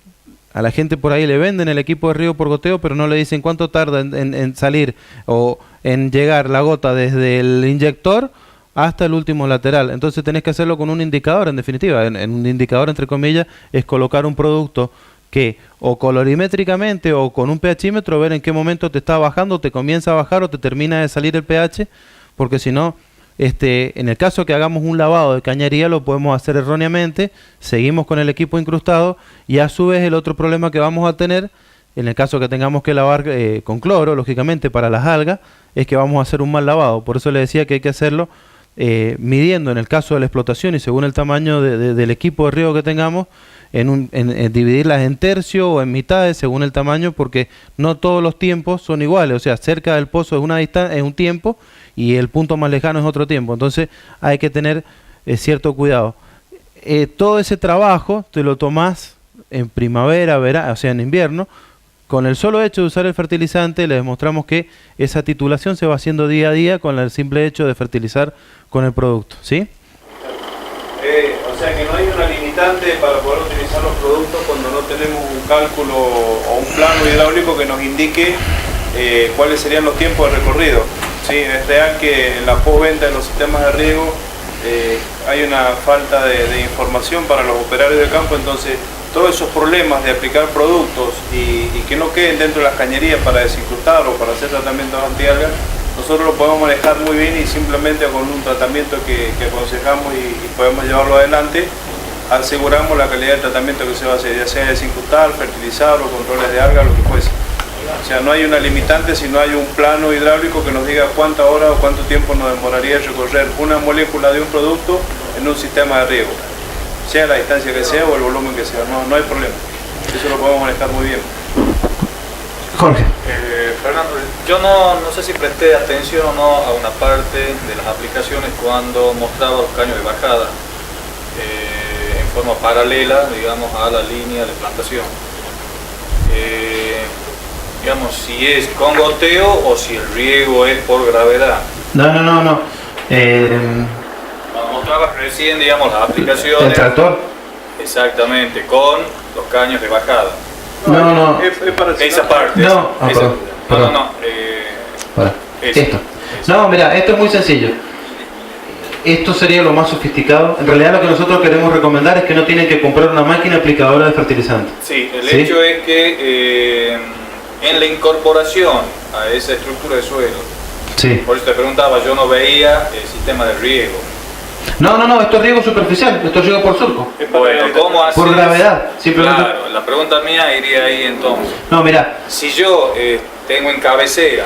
a la gente por ahí le venden el equipo de riego por goteo, pero no le dicen cuánto tarda en salir o en llegar la gota desde el inyector hasta el último lateral. Entonces tenés que hacerlo con un indicador, en definitiva. En un indicador, entre comillas, es colocar un producto que o colorimétricamente o con un pHímetro ver en qué momento te está bajando, te comienza a bajar o te termina de salir el pH, porque si no, en el caso que hagamos un lavado de cañería lo podemos hacer erróneamente, seguimos con el equipo incrustado, y a su vez el otro problema que vamos a tener, en el caso que tengamos que lavar con cloro, lógicamente para las algas, es que vamos a hacer un mal lavado. Por eso le decía que hay que hacerlo midiendo en el caso de la explotación y según el tamaño del equipo de riego que tengamos, en dividirlas en tercio o en mitades según el tamaño, porque no todos los tiempos son iguales. O sea, cerca del pozo es un tiempo y el punto más lejano es otro tiempo. Entonces hay que tener cierto cuidado. Todo ese trabajo te lo tomás en primavera, verano, o sea, en invierno. Con el solo hecho de usar el fertilizante le demostramos que esa titulación se va haciendo día a día con el simple hecho de fertilizar con el producto, ¿sí? O sea que no hay una limitante para poder utilizar los productos cuando no tenemos un cálculo o un plano hidráulico que nos indique cuáles serían los tiempos de recorrido. Sí, es real que en la postventa de los sistemas de riego hay una falta de información para los operarios de campo, entonces todos esos problemas de aplicar productos y que no queden dentro de las cañerías para desincrustar o para hacer tratamientos antialgas, nosotros lo podemos manejar muy bien y simplemente con un tratamiento que aconsejamos y podemos llevarlo adelante, aseguramos la calidad del tratamiento que se va a hacer, ya sea desincrustar, fertilizar o controles de algas, lo que fuese. O sea, no hay una limitante si no hay un plano hidráulico que nos diga cuánta hora o cuánto tiempo nos demoraría recorrer una molécula de un producto en un sistema de riego, sea la distancia que sea o el volumen que sea, no hay problema. Eso lo podemos manejar muy bien. Jorge. Fernando, yo no sé si presté atención o no a una parte de las aplicaciones cuando mostraba los caños de bajada en forma paralela, digamos, a la línea de plantación. Digamos, si es con goteo o si el riego es por gravedad. No. Cuando mostrabas recién, digamos, las aplicaciones. ¿El tractor? Exactamente, con los caños de bajada. No. Es para Esa parte. No, perdón. Para. Eso. Esto. No, mira, esto es muy sencillo. Esto sería lo más sofisticado. En realidad lo que nosotros queremos recomendar es que no tienen que comprar una máquina aplicadora de fertilizante. Sí, el ¿Sí? hecho es que en la incorporación a esa estructura de suelo, Sí. por eso te preguntaba, yo no veía el sistema de riego. No, esto es riego superficial, esto es riego por surco. Bueno, ¿cómo haces? Por gravedad, simplemente. Claro, la pregunta mía iría ahí entonces. No, mira, Si yo tengo en cabecera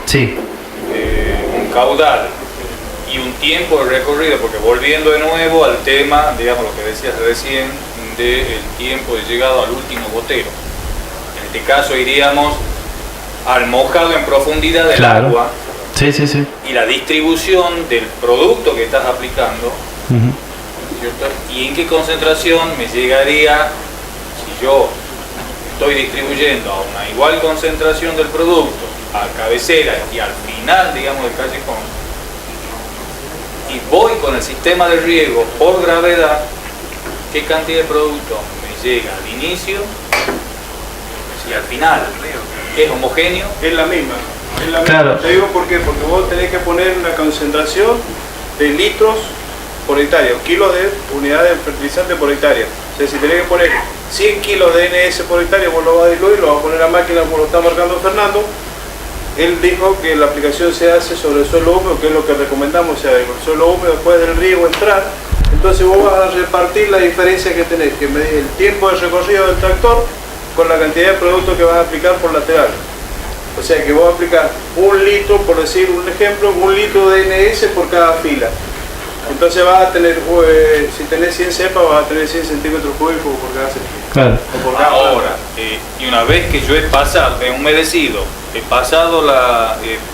sí. un caudal y un tiempo de recorrido, porque volviendo de nuevo al tema, digamos lo que decías recién, del tiempo de llegado al último gotero. En este caso iríamos al mojado en profundidad del Claro. agua Sí. y la distribución del producto que estás aplicando, ¿cierto? Y en qué concentración me llegaría si yo estoy distribuyendo a una igual concentración del producto a cabecera y al final, digamos, del callejón, y voy con el sistema de riego por gravedad, ¿qué cantidad de producto me llega al inicio y al final? ¿Es homogéneo? Es la misma. Claro. Te digo por qué, porque vos tenés que poner una concentración de litros por hectárea, o kilos de unidad de fertilizante por hectárea. O sea, si tenés que poner 100 kilos de NS por hectárea, vos lo vas a diluir, lo vas a poner a la máquina como lo está marcando Fernando. Él dijo que la aplicación se hace sobre el suelo húmedo, que es lo que recomendamos, o sea, el suelo húmedo después del riego entrar. Entonces vos vas a repartir la diferencia que tenés, que medir el tiempo de recorrido del tractor con la cantidad de producto que vas a aplicar por lateral. O sea que vos vas a aplicar 1 litro, por decir un ejemplo, 1 litro de NS por cada fila. Entonces vas a tener, si tenés 100 cepas, vas a tener 100 centímetros cúbicos por cada cepa. Claro. O por cada Ahora, y una vez que yo he pasado, he humedecido, he pasado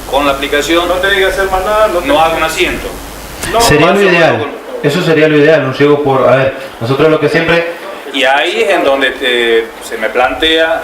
con la aplicación, No tenés que hacer más nada. no hago un asiento. No, Sería lo paso ideal. luego. Eso sería lo ideal, un riego por. A ver, nosotros lo que siempre. Y ahí es en donde se me plantea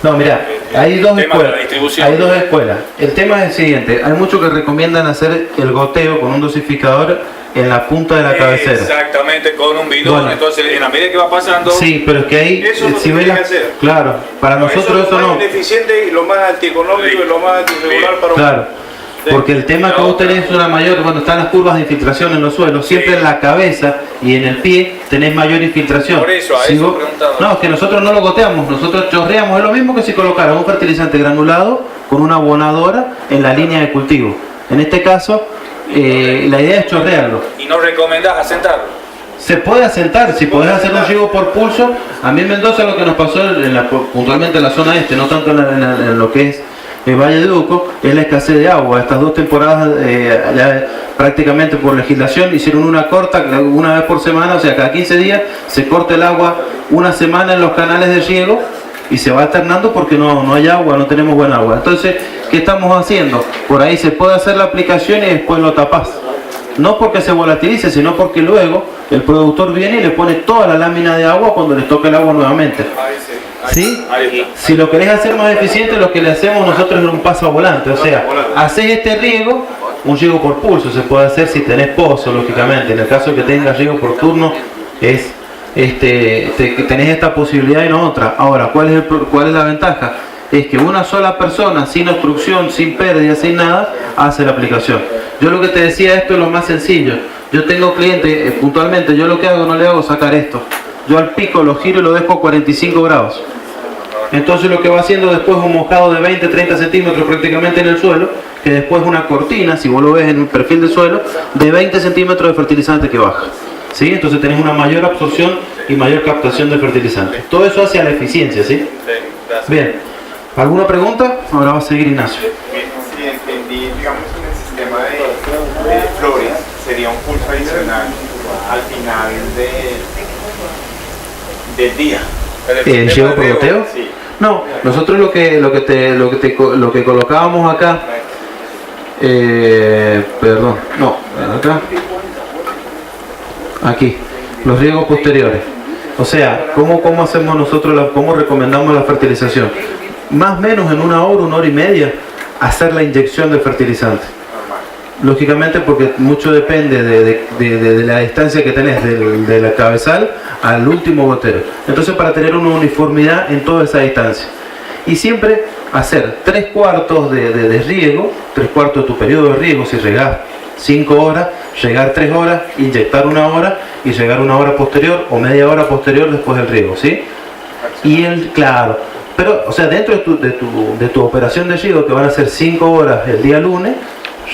No, mira, hay dos el tema de escuelas. la distribución. Hay dos escuelas. El tema es el siguiente: hay muchos que recomiendan hacer el goteo con un dosificador en la punta de la cabecera. Exactamente, con un bidón. Bueno. Entonces, en la medida que va pasando, Sí, pero es que ahí. Eso no se ves tiene que hacer. Claro, para No, nosotros es eso lo no. más ineficiente y lo más antieconómico y lo más antirregular para un... Claro. Porque el tema que vos tenés una mayor, cuando están las curvas de infiltración en los suelos, siempre en la cabeza y en el pie tenés mayor infiltración. Por eso, a eso preguntaba. No, es que nosotros no lo goteamos, nosotros chorreamos, es lo mismo que si colocara un fertilizante granulado con una abonadora en la línea de cultivo. En este caso, la idea es chorrearlo. y no recomendás asentarlo. Se puede asentar, si podés hacer un riego por pulso. A mí en Mendoza lo que nos pasó puntualmente en la zona este, no tanto en lo que es el Valle de Uco, es la escasez de agua. Estas 2 temporadas ya prácticamente por legislación hicieron una corta una vez por semana, o sea cada 15 días se corta el agua una semana en los canales de riego y se va alternando porque no hay agua, no tenemos buen agua. Entonces, ¿qué estamos haciendo? Por ahí se puede hacer la aplicación y después lo tapás. No porque se volatilice, sino porque luego el productor viene y le pone toda la lámina de agua cuando les toca el agua nuevamente. ¿Sí? Ahí está. Si lo querés hacer más eficiente, lo que le hacemos nosotros es un paso a volante. O sea, haces este riego, un riego por pulso, se puede hacer si tenés pozo, lógicamente. En el caso de que tengas riego por turno, tenés esta posibilidad y no otra. Ahora, ¿cuál es la ventaja? Es que una sola persona, sin obstrucción, sin pérdida, sin nada, hace la aplicación. Yo lo que te decía, esto es lo más sencillo. Yo tengo clientes, puntualmente, yo lo que hago, no le hago sacar esto. Yo al pico lo giro y lo dejo a 45 grados. Entonces lo que va haciendo después es un mojado de 20-30 centímetros prácticamente en el suelo, que después una cortina, si vos lo ves en el perfil del suelo, de 20 centímetros de fertilizante que baja. ¿Sí? Entonces tenés una mayor absorción y mayor captación de fertilizante. Todo eso hacia la eficiencia, ¿sí? Sí, gracias. Bien. ¿Alguna pregunta? Ahora va a seguir Ignacio. Si entendí, digamos, en el sistema de flores, sería un pulso adicional al final del día. ¿Riego por goteo? No, nosotros lo que colocábamos acá, perdón, no, acá, aquí, los riegos posteriores. O sea, ¿cómo hacemos nosotros, cómo recomendamos la fertilización? Más o menos en una hora y media, hacer la inyección de fertilizante. Lógicamente porque mucho depende de la distancia que tenés de la cabezal al último gotero. Entonces para tener una uniformidad en toda esa distancia. Y siempre hacer 3/4 de riego, 3/4 de tu periodo de riego, si regás 5 horas, regar 3 horas, inyectar 1 hora y regar 1 hora posterior o media hora posterior después del riego, ¿sí? Y claro, pero o sea, dentro de tu operación de riego, que van a ser 5 horas el día lunes,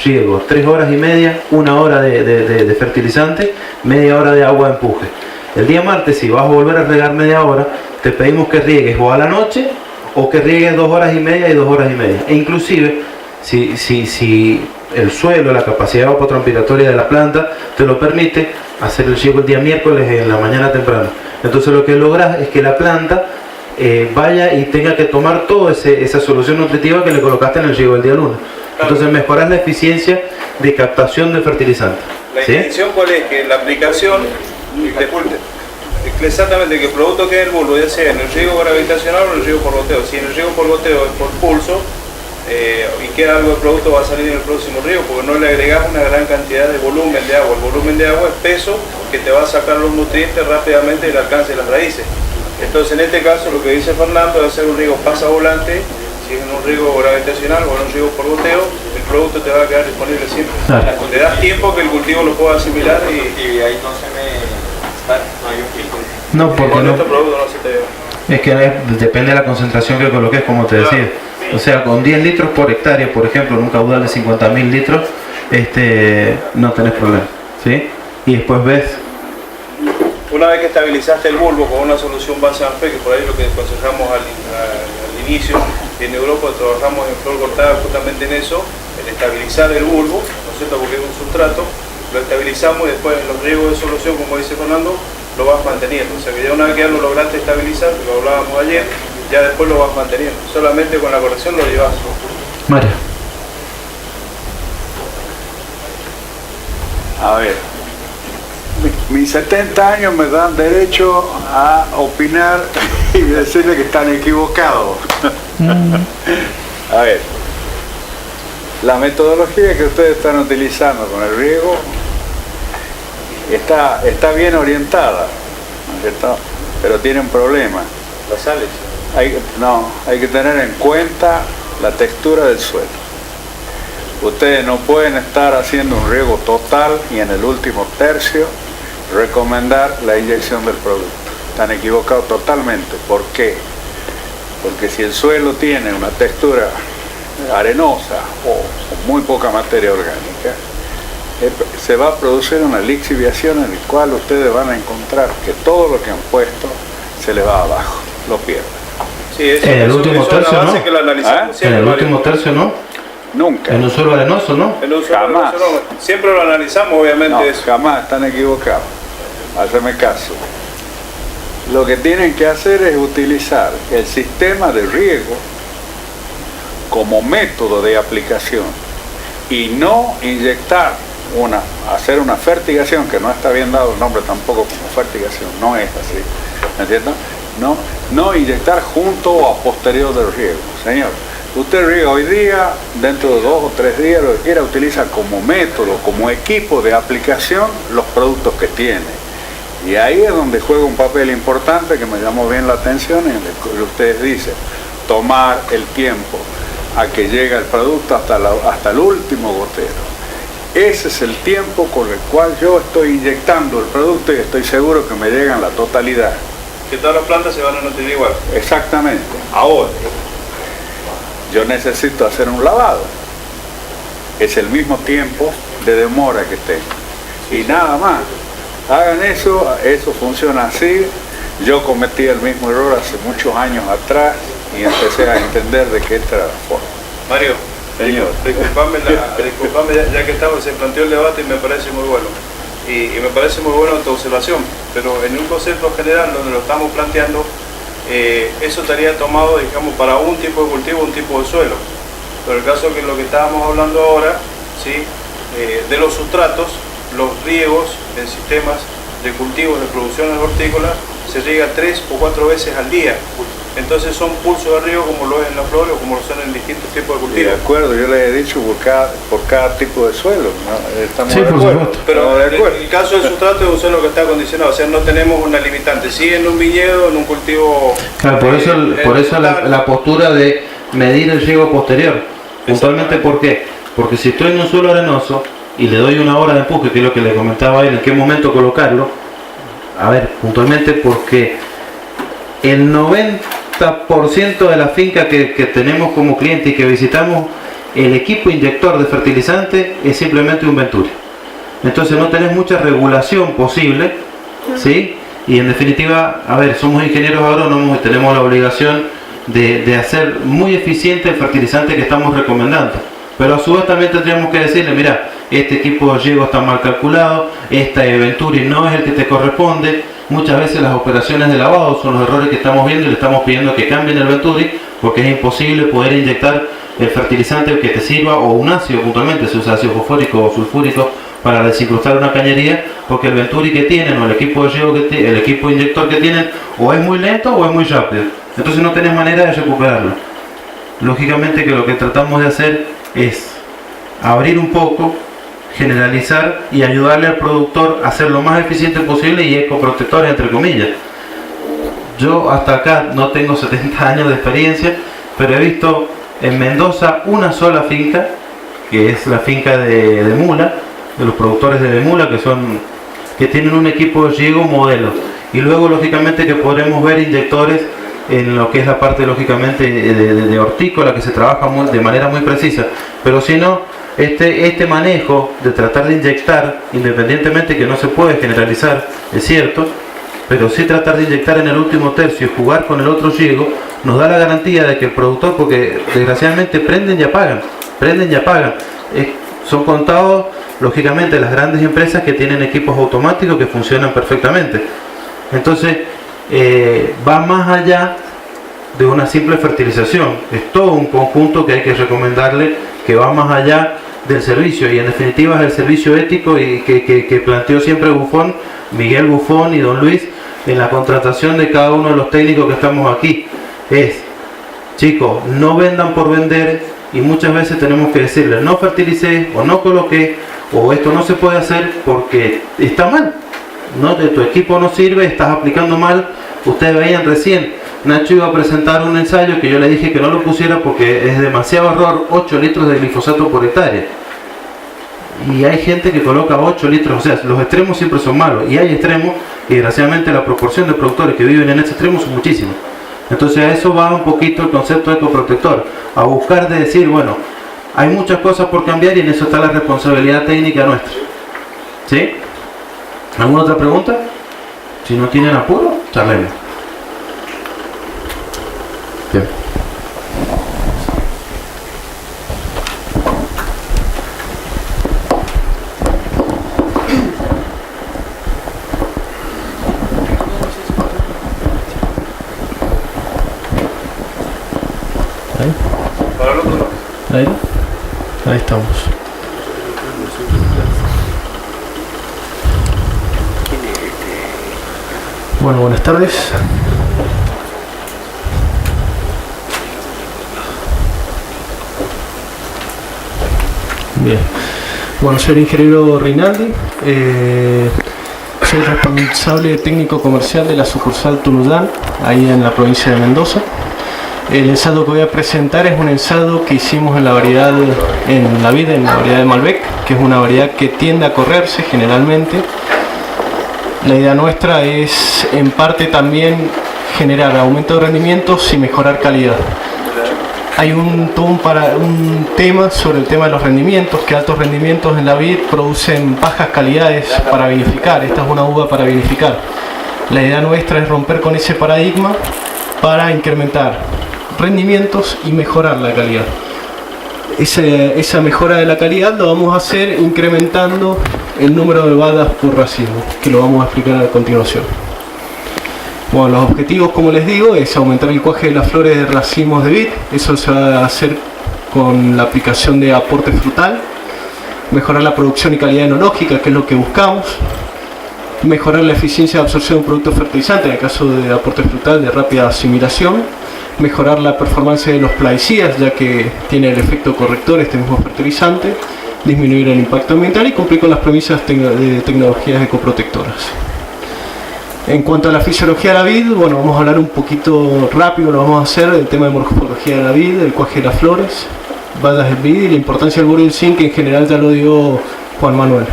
riego 3 horas y media, 1 hora de fertilizante, media hora de agua de empuje. El día martes, si vas a volver a regar media hora, te pedimos que riegues o a la noche o que riegues 2 horas y media y 2 horas y media. E inclusive, si el suelo, la capacidad evapotranspiratoria de la planta te lo permite, hacer el riego el día miércoles en la mañana temprano. Entonces lo que logras es que la planta vaya y tenga que tomar toda esa solución nutritiva que le colocaste en el riego el día lunes. Entonces mejoras la eficiencia de captación de fertilizante. La ¿Sí? intención cuál es, que la aplicación, exactamente, que el producto quede en el bulbo, ya sea en el riego gravitacional o en el riego por goteo. Si en el riego por goteo es por pulso, y queda algo de producto, va a salir en el próximo riego, porque no le agregas una gran cantidad de volumen de agua. El volumen de agua es peso que te va a sacar los nutrientes rápidamente del alcance de las raíces. Entonces en este caso lo que dice Fernando es hacer un riego pasavolante. Si es en un riego gravitacional o en un riego por goteo, el producto te va a quedar disponible siempre. Le das tiempo que el cultivo lo pueda asimilar y ahí no se me... no hay un pico. No, porque con no, este producto no se te... es que depende de la concentración que coloques, como te decía. O sea, con 10 litros por hectárea, por ejemplo, en un caudal de 50.000 litros, no tenés problema, ¿sí? Y después ves... Una vez que estabilizaste el bulbo con una solución base ANFE, que por ahí es lo que aconsejamos al inicio, en Europa trabajamos en flor cortada justamente en eso, en estabilizar el bulbo, ¿no es cierto? Porque es un sustrato, lo estabilizamos y después en los riegos de solución, como dice Fernando, lo vas manteniendo. O sea que ya una vez que ya lo lograste estabilizar, lo hablábamos ayer, ya después lo vas manteniendo. Solamente con la corrección lo llevas. Mario. A ver, mis 70 años me dan derecho a opinar y decirle que están equivocados. A ver, la metodología que ustedes están utilizando con el riego está bien orientada, ¿no es cierto? Pero tiene un problema. Las sales. Hay que tener en cuenta la textura del suelo. Ustedes no pueden estar haciendo un riego total y en el último tercio recomendar la inyección del producto. Están equivocados totalmente. ¿Por qué? Porque si el suelo tiene una textura arenosa o muy poca materia orgánica, se va a producir una lixiviación en la cual ustedes van a encontrar que todo lo que han puesto se les va abajo, lo pierden. Sí, eso, en el último tercio, ¿no? Que lo analizamos En el último tercio, ¿no? Nunca. En un suelo arenoso, ¿no? Jamás. Siempre lo analizamos, obviamente. No, eso. jamás, están equivocados. Háceme caso. Lo que tienen que hacer es utilizar el sistema de riego como método de aplicación y no inyectar hacer una fertigación, que no está bien dado el nombre tampoco como fertigación, no es así, ¿me entiendes? No inyectar junto o a posterior del riego. Señor, usted riega hoy día, dentro de 2 o 3 días, lo que quiera, utiliza como método, como equipo de aplicación los productos que tiene. Y ahí es donde juega un papel importante que me llamó bien la atención, en el que ustedes dicen, tomar el tiempo a que llegue el producto hasta el último gotero. Ese es el tiempo con el cual yo estoy inyectando el producto y estoy seguro que me llega en la totalidad. Que todas las plantas se van a nutrir igual. Exactamente. Ahora, yo necesito hacer un lavado. Es el mismo tiempo de demora que tengo. Y nada más. Hagan eso funciona así. Yo cometí el mismo error hace muchos años atrás y empecé a entender de qué esta forma. Mario, señor, disculpame ya que se planteó el debate y me parece muy bueno. Y me parece muy buena tu observación, pero en un concepto general donde lo estamos planteando, eso estaría tomado, digamos, para un tipo de cultivo, un tipo de suelo. Pero el caso que lo que estábamos hablando ahora, ¿sí? De los sustratos, los riegos en sistemas de cultivos de producciones hortícolas se riega 3 o 4 veces al día. Entonces son pulsos de riego como lo es en la flor o como lo son en distintos tipos de cultivos. De acuerdo, yo les he dicho por cada tipo de suelo, ¿no? Estamos Sí, de por acuerdo. supuesto. Pero Estamos de acuerdo. el caso del sustrato es un suelo que está acondicionado, o sea, no tenemos una limitante. Sí, en un viñedo, en un cultivo... Claro, por eso la postura de medir el riego posterior. Puntualmente, ¿por qué? Porque si estoy en un suelo arenoso y le doy una hora de empuje, que es lo que le comentaba él, en qué momento colocarlo, a ver, puntualmente porque el 90% de la finca que tenemos como cliente y que visitamos, el equipo inyector de fertilizante es simplemente un Venturi. Entonces no tenés mucha regulación posible, ¿sí? Y en definitiva, a ver, somos ingenieros agrónomos y tenemos la obligación de hacer muy eficiente el fertilizante que estamos recomendando. Pero a su vez también tendríamos que decirle, mira, este equipo de riego está mal calculado, este Venturi no es el que te corresponde. Muchas veces las operaciones de lavado son los errores que estamos viendo y le estamos pidiendo que cambien el Venturi porque es imposible poder inyectar el fertilizante que te sirva, o un ácido puntualmente, se usa ácido fosfórico o sulfúrico para desincrustar una cañería, porque el Venturi que tienen o el equipo de riego el equipo inyector que tienen o es muy lento o es muy rápido. Entonces no tenés manera de recuperarlo. Lógicamente que lo que tratamos de hacer es abrir un poco, generalizar y ayudarle al productor a ser lo más eficiente posible y ecoprotectores entre comillas. Yo hasta acá no tengo 70 años de experiencia, pero he visto en Mendoza una sola finca, que es la finca de Mula, de los productores de Mula, que tienen un equipo de riego modelo. Y luego lógicamente que podremos ver inyectores en lo que es la parte lógicamente de hortícola, que se trabaja de manera muy precisa. Pero si no, este manejo de tratar de inyectar, independientemente que no se puede generalizar, es cierto, pero sí tratar de inyectar en el último tercio y jugar con el otro riego, nos da la garantía de que el productor, porque desgraciadamente prenden y apagan, son contados lógicamente las grandes empresas que tienen equipos automáticos que funcionan perfectamente. Entonces va más allá de una simple fertilización, es todo un conjunto que hay que recomendarle, que va más allá del servicio, y en definitiva es el servicio ético y que planteó siempre Buffon, Miguel Buffon y Don Luis en la contratación de cada uno de los técnicos que estamos aquí. Es, chicos, no vendan por vender, y muchas veces tenemos que decirles no fertilicé o no coloqué o esto no se puede hacer porque está mal, no, de tu equipo no sirve, estás aplicando mal. Ustedes veían recién, Nacho iba a presentar un ensayo que yo le dije que no lo pusiera porque es demasiado error, 8 litros de glifosato por hectárea. Y hay gente que coloca 8 litros, o sea, los extremos siempre son malos, y hay extremos, y desgraciadamente la proporción de productores que viven en ese extremo son muchísimos. Entonces a eso va un poquito el concepto de ecoprotector, a buscar de decir, bueno, hay muchas cosas por cambiar y en eso está la responsabilidad técnica nuestra. ¿Sí? ¿Alguna otra pregunta? Si no tienen apuro, charlemos. Bien. Ahí estamos. Bueno, buenas tardes. Bien. Bueno, soy el ingeniero Rinaldi. Soy responsable técnico comercial de la sucursal Tunuyán, ahí en la provincia de Mendoza. El ensado que voy a presentar es un ensado que hicimos en la variedad, en la variedad de Malbec, que es una variedad que tiende a correrse generalmente. La idea nuestra es en parte también generar aumento de rendimientos y mejorar calidad. Hay un tema sobre el tema de los rendimientos, que altos rendimientos en la vid producen bajas calidades para vinificar. Esta es una uva para vinificar. La idea nuestra es romper con ese paradigma para incrementar rendimientos y mejorar la calidad. Esa mejora de la calidad lo vamos a hacer incrementando el número de vadas por racimo, que lo vamos a explicar a continuación. Bueno, los objetivos, como les digo, es aumentar el cuaje de las flores de racimos de vid. Eso se va a hacer con la aplicación de aporte frutal, mejorar la producción y calidad enológica, que es lo que buscamos, mejorar la eficiencia de absorción de un producto fertilizante, en el caso de aporte frutal de rápida asimilación, mejorar la performance de los plaguicidas, ya que tiene el efecto corrector este mismo fertilizante, disminuir el impacto ambiental y cumplir con las premisas de tecnologías ecoprotectoras. En cuanto a la fisiología de la vid, bueno, vamos a hablar un poquito rápido, lo vamos a hacer, del tema de morfología de la vid, el cuaje de las flores, vallas del vid y la importancia del boro y el zinc, que en general ya lo dio Juan Manuel.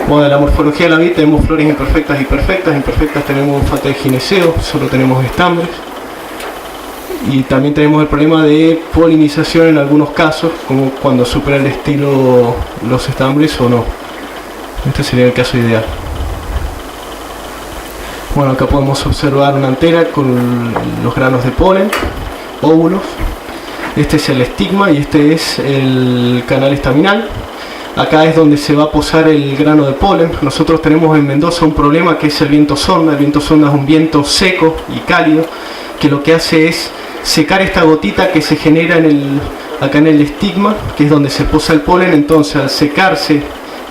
Bueno, de la morfología de la vid tenemos flores imperfectas y perfectas. Imperfectas tenemos falta de gineceo, solo tenemos estambres. Y también tenemos el problema de polinización en algunos casos, como cuando supera el estilo los estambres o no. Este sería el caso ideal. Bueno, acá podemos observar una antera con los granos de polen, óvulos. Este es el estigma y este es el canal estaminal. Acá es donde se va a posar el grano de polen. Nosotros tenemos en Mendoza un problema que es el viento sonda. El viento sonda es un viento seco y cálido que lo que hace es secar esta gotita que se genera acá en el estigma, que es donde se posa el polen. Entonces, al secarse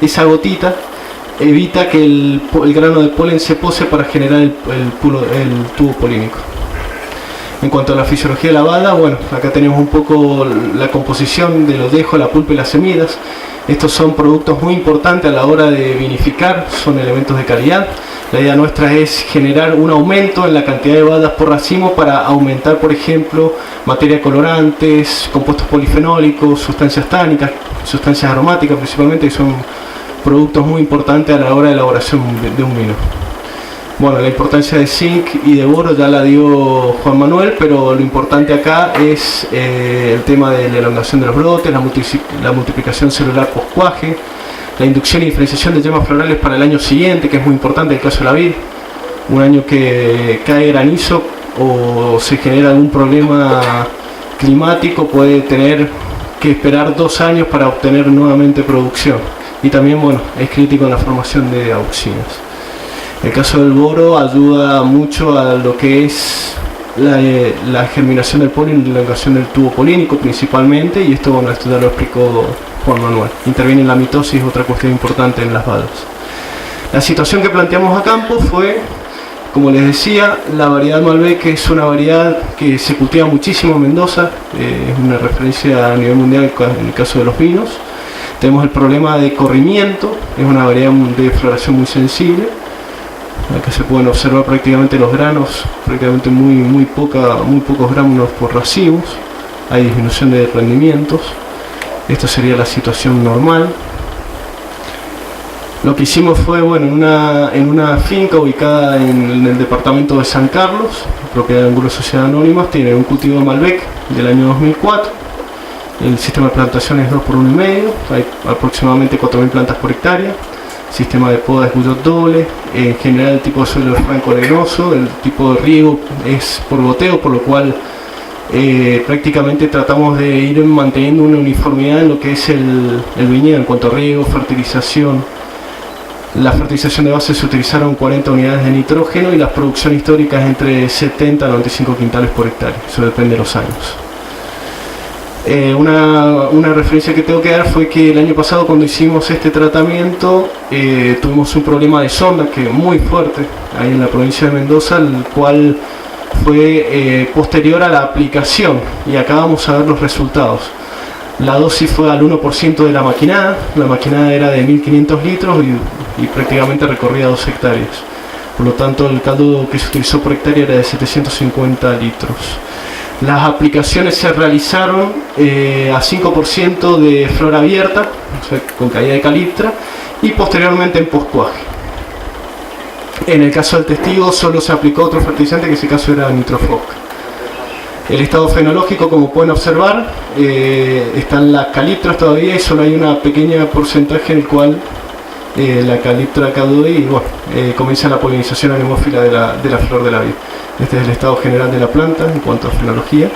esa gotita, evita que el grano de polen se pose para generar el tubo polínico. En cuanto a la fisiología de la bada, bueno, acá tenemos un poco la composición de los dejos, la pulpa y las semillas. Estos son productos muy importantes a la hora de vinificar, son elementos de calidad. La idea nuestra es generar un aumento en la cantidad de badas por racimo para aumentar, por ejemplo, materia de colorantes, compuestos polifenólicos, sustancias tánicas, sustancias aromáticas principalmente, que son productos muy importantes a la hora de elaboración de un vino. Bueno, la importancia de zinc y de boro ya la dio Juan Manuel, pero lo importante acá es el tema de la elongación de los brotes, la multiplicación celular post-cuaje, la inducción y diferenciación de yemas florales para el año siguiente, que es muy importante en el caso de la vid. Un año que cae granizo o se genera algún problema climático, puede tener que esperar 2 años para obtener nuevamente producción. Y también, bueno, es crítico en la formación de auxinas. El caso del boro ayuda mucho a lo que es la germinación del polen y la elongación del tubo polínico principalmente, y esto, bueno, esto ya lo explicó Juan Manuel. Interviene en la mitosis, otra cuestión importante en las badas. La situación que planteamos a campo fue, como les decía, la variedad Malbec, que es una variedad que se cultiva muchísimo en Mendoza, es una referencia a nivel mundial en el caso de los vinos. Tenemos el problema de corrimiento, es una variedad de floración muy sensible. Acá se pueden observar prácticamente los granos, prácticamente muy pocos gramos por racimos. Hay disminución de rendimientos. Esta sería la situación normal. Lo que hicimos fue, bueno, en una finca ubicada en el departamento de San Carlos, propiedad de Angulo Sociedad Anónima, tiene un cultivo de Malbec del año 2004. El sistema de plantación es 2 por 1,5, hay aproximadamente 4.000 plantas por hectárea. Sistema de poda es Guyot doble. En general el tipo de suelo es franco arenoso, el tipo de riego es por goteo, por lo cual prácticamente tratamos de ir manteniendo una uniformidad en lo que es el viñedo en cuanto a riego, fertilización. La fertilización de base se utilizaron 40 unidades de nitrógeno y la producción histórica es entre 70 a 95 quintales por hectárea, eso depende de los años. Una referencia que tengo que dar fue que el año pasado, cuando hicimos este tratamiento, tuvimos un problema de sonda que muy fuerte ahí en la provincia de Mendoza, el cual fue posterior a la aplicación, y acá vamos a ver los resultados. La dosis fue al 1% de la maquinada era de 1500 litros y prácticamente recorría 2 hectáreas. Por lo tanto, el caldo que se utilizó por hectárea era de 750 litros. Las aplicaciones se realizaron a 5% de flor abierta, o sea, con caída de caliptra, y posteriormente en postcuaje. En el caso del testigo solo se aplicó otro fertilizante, que en ese caso era nitrofoc. El estado fenológico, como pueden observar, están las caliptras todavía y solo hay una pequeña porcentaje en el cual la caliptra caduca y bueno, comienza la polinización anemófila de la flor de la vid. Este es el estado general de la planta en cuanto a fenología.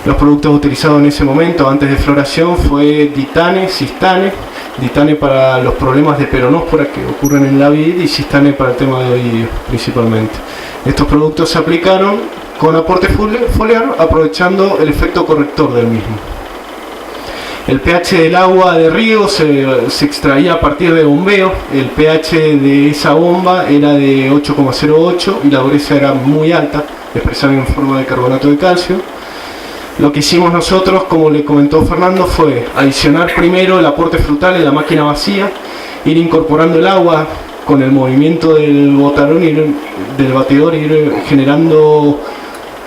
Los productos utilizados en ese momento, antes de floración, fue ditane, cistane Ditane para los problemas de peronóspora que ocurren en la vid y Cistane para el tema de oidio principalmente. Estos productos se aplicaron con aporte foliar aprovechando el efecto corrector del mismo. El pH del agua de riego se extraía a partir de bombeo. El pH de esa bomba era de 8,08 y la dureza era muy alta, expresada en forma de carbonato de calcio. Lo que hicimos nosotros, como le comentó Fernando, fue adicionar primero el aporte frutal en la máquina vacía, ir incorporando el agua con el movimiento del botador y del batidor, ir generando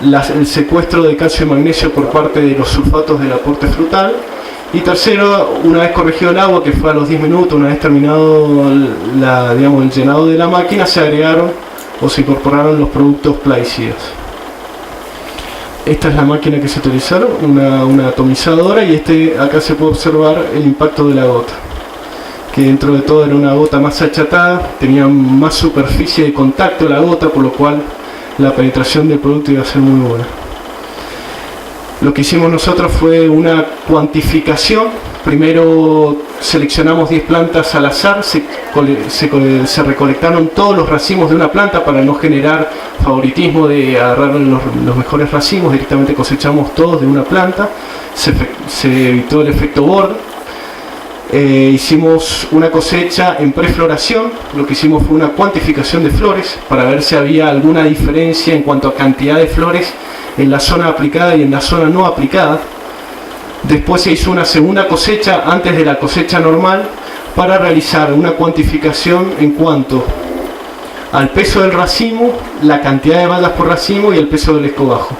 el secuestro de calcio y magnesio por parte de los sulfatos del aporte frutal. Y tercero, una vez corregido el agua, que fue a los 10 minutos, una vez terminado el llenado de la máquina, se agregaron o se incorporaron los productos plaguicidas. Esta es la máquina que se utilizaron, una atomizadora, y acá se puede observar el impacto de la gota, que dentro de todo era una gota más achatada, tenía más superficie de contacto la gota, por lo cual la penetración del producto iba a ser muy buena. Lo que hicimos nosotros fue una cuantificación. Primero seleccionamos 10 plantas al azar, se recolectaron todos los racimos de una planta para no generar favoritismo de agarrar los mejores racimos, directamente cosechamos todos de una planta, se evitó el efecto Bohr. Hicimos una cosecha en prefloración, lo que hicimos fue una cuantificación de flores para ver si había alguna diferencia en cuanto a cantidad de flores en la zona aplicada y en la zona no aplicada. Después se hizo una segunda cosecha antes de la cosecha normal para realizar una cuantificación en cuanto al peso del racimo, la cantidad de bayas por racimo y el peso del escobajo.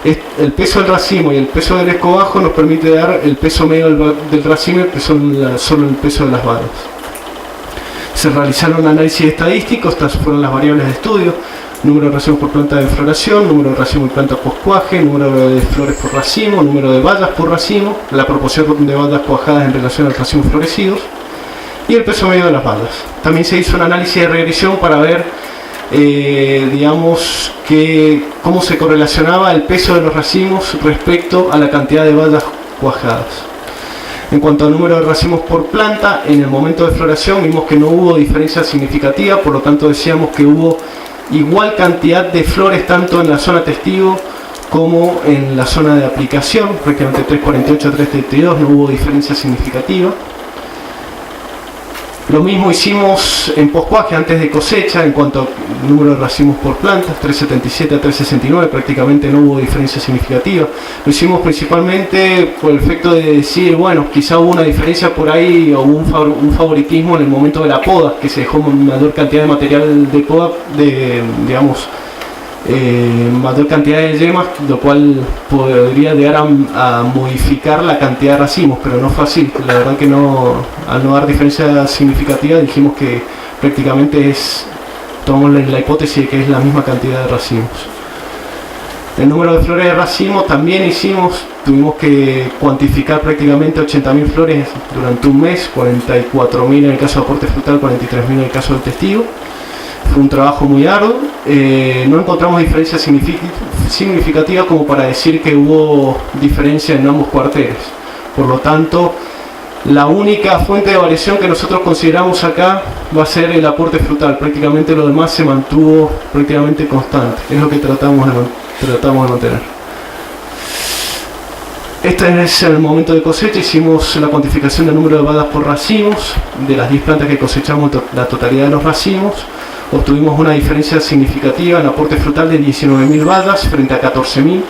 El peso del racimo y el peso del escobajo nos permite dar el peso medio del racimo y solo el peso de las bayas. Se realizaron análisis estadísticos, estas fueron las variables de estudio: número de racimos por planta de floración, número de racimos y planta post-cuaje, número de flores por racimo, número de bayas por racimo, la proporción de bayas cuajadas en relación a los racimos florecidos y el peso medio de las bayas. También se hizo un análisis de regresión para ver cómo se correlacionaba el peso de los racimos respecto a la cantidad de bayas cuajadas. En cuanto al número de racimos por planta, en el momento de floración vimos que no hubo diferencia significativa, por lo tanto decíamos que hubo igual cantidad de flores tanto en la zona testigo como en la zona de aplicación, prácticamente 348 a 332, no hubo diferencia significativa. Lo mismo hicimos en poscuaje antes de cosecha en cuanto al número de racimos por plantas, 377 a 369, prácticamente no hubo diferencia significativa. Lo hicimos principalmente por el efecto de decir, bueno, quizá hubo una diferencia por ahí o un favoritismo en el momento de la poda, que se dejó mayor cantidad de material de poda, mayor cantidad de yemas, lo cual podría llegar a modificar la cantidad de racimos, pero no fue así. La verdad que no, al no dar diferencia significativa, dijimos que prácticamente tomamos la hipótesis de que es la misma cantidad de racimos. El número de flores de racimo también tuvimos que cuantificar prácticamente 80.000 flores durante un mes, 44.000 en el caso de aporte frutal, 43.000 en el caso del testigo. Fue un trabajo muy arduo, no encontramos diferencia significativa como para decir que hubo diferencia en ambos cuarteles. Por lo tanto, la única fuente de variación que nosotros consideramos acá va a ser el aporte frutal. Prácticamente lo demás se mantuvo prácticamente constante, es lo que tratamos de mantener. Este es el momento de cosecha. Hicimos la cuantificación del número de bayas por racimos, de las 10 plantas que cosechamos, la totalidad de los racimos. Obtuvimos una diferencia significativa en aporte frutal de 19.000 bayas frente a 14.000,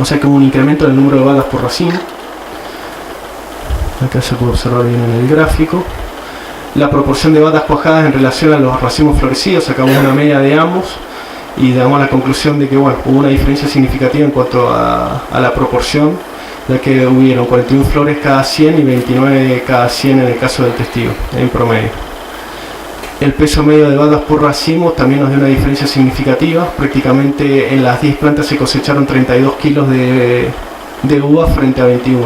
o sea que hubo un incremento del número de bayas por racimo. Acá se puede observar bien en el gráfico la proporción de bayas cuajadas en relación a los racimos florecidos. Sacamos una media de ambos y damos la conclusión de que hubo una diferencia significativa en cuanto a la proporción, ya que hubieron 41 flores cada 100 y 29 cada 100 en el caso del testigo, en promedio. El peso medio de bayas por racimo también nos dio una diferencia significativa. Prácticamente en las 10 plantas se cosecharon 32 kilos de uva frente a 21.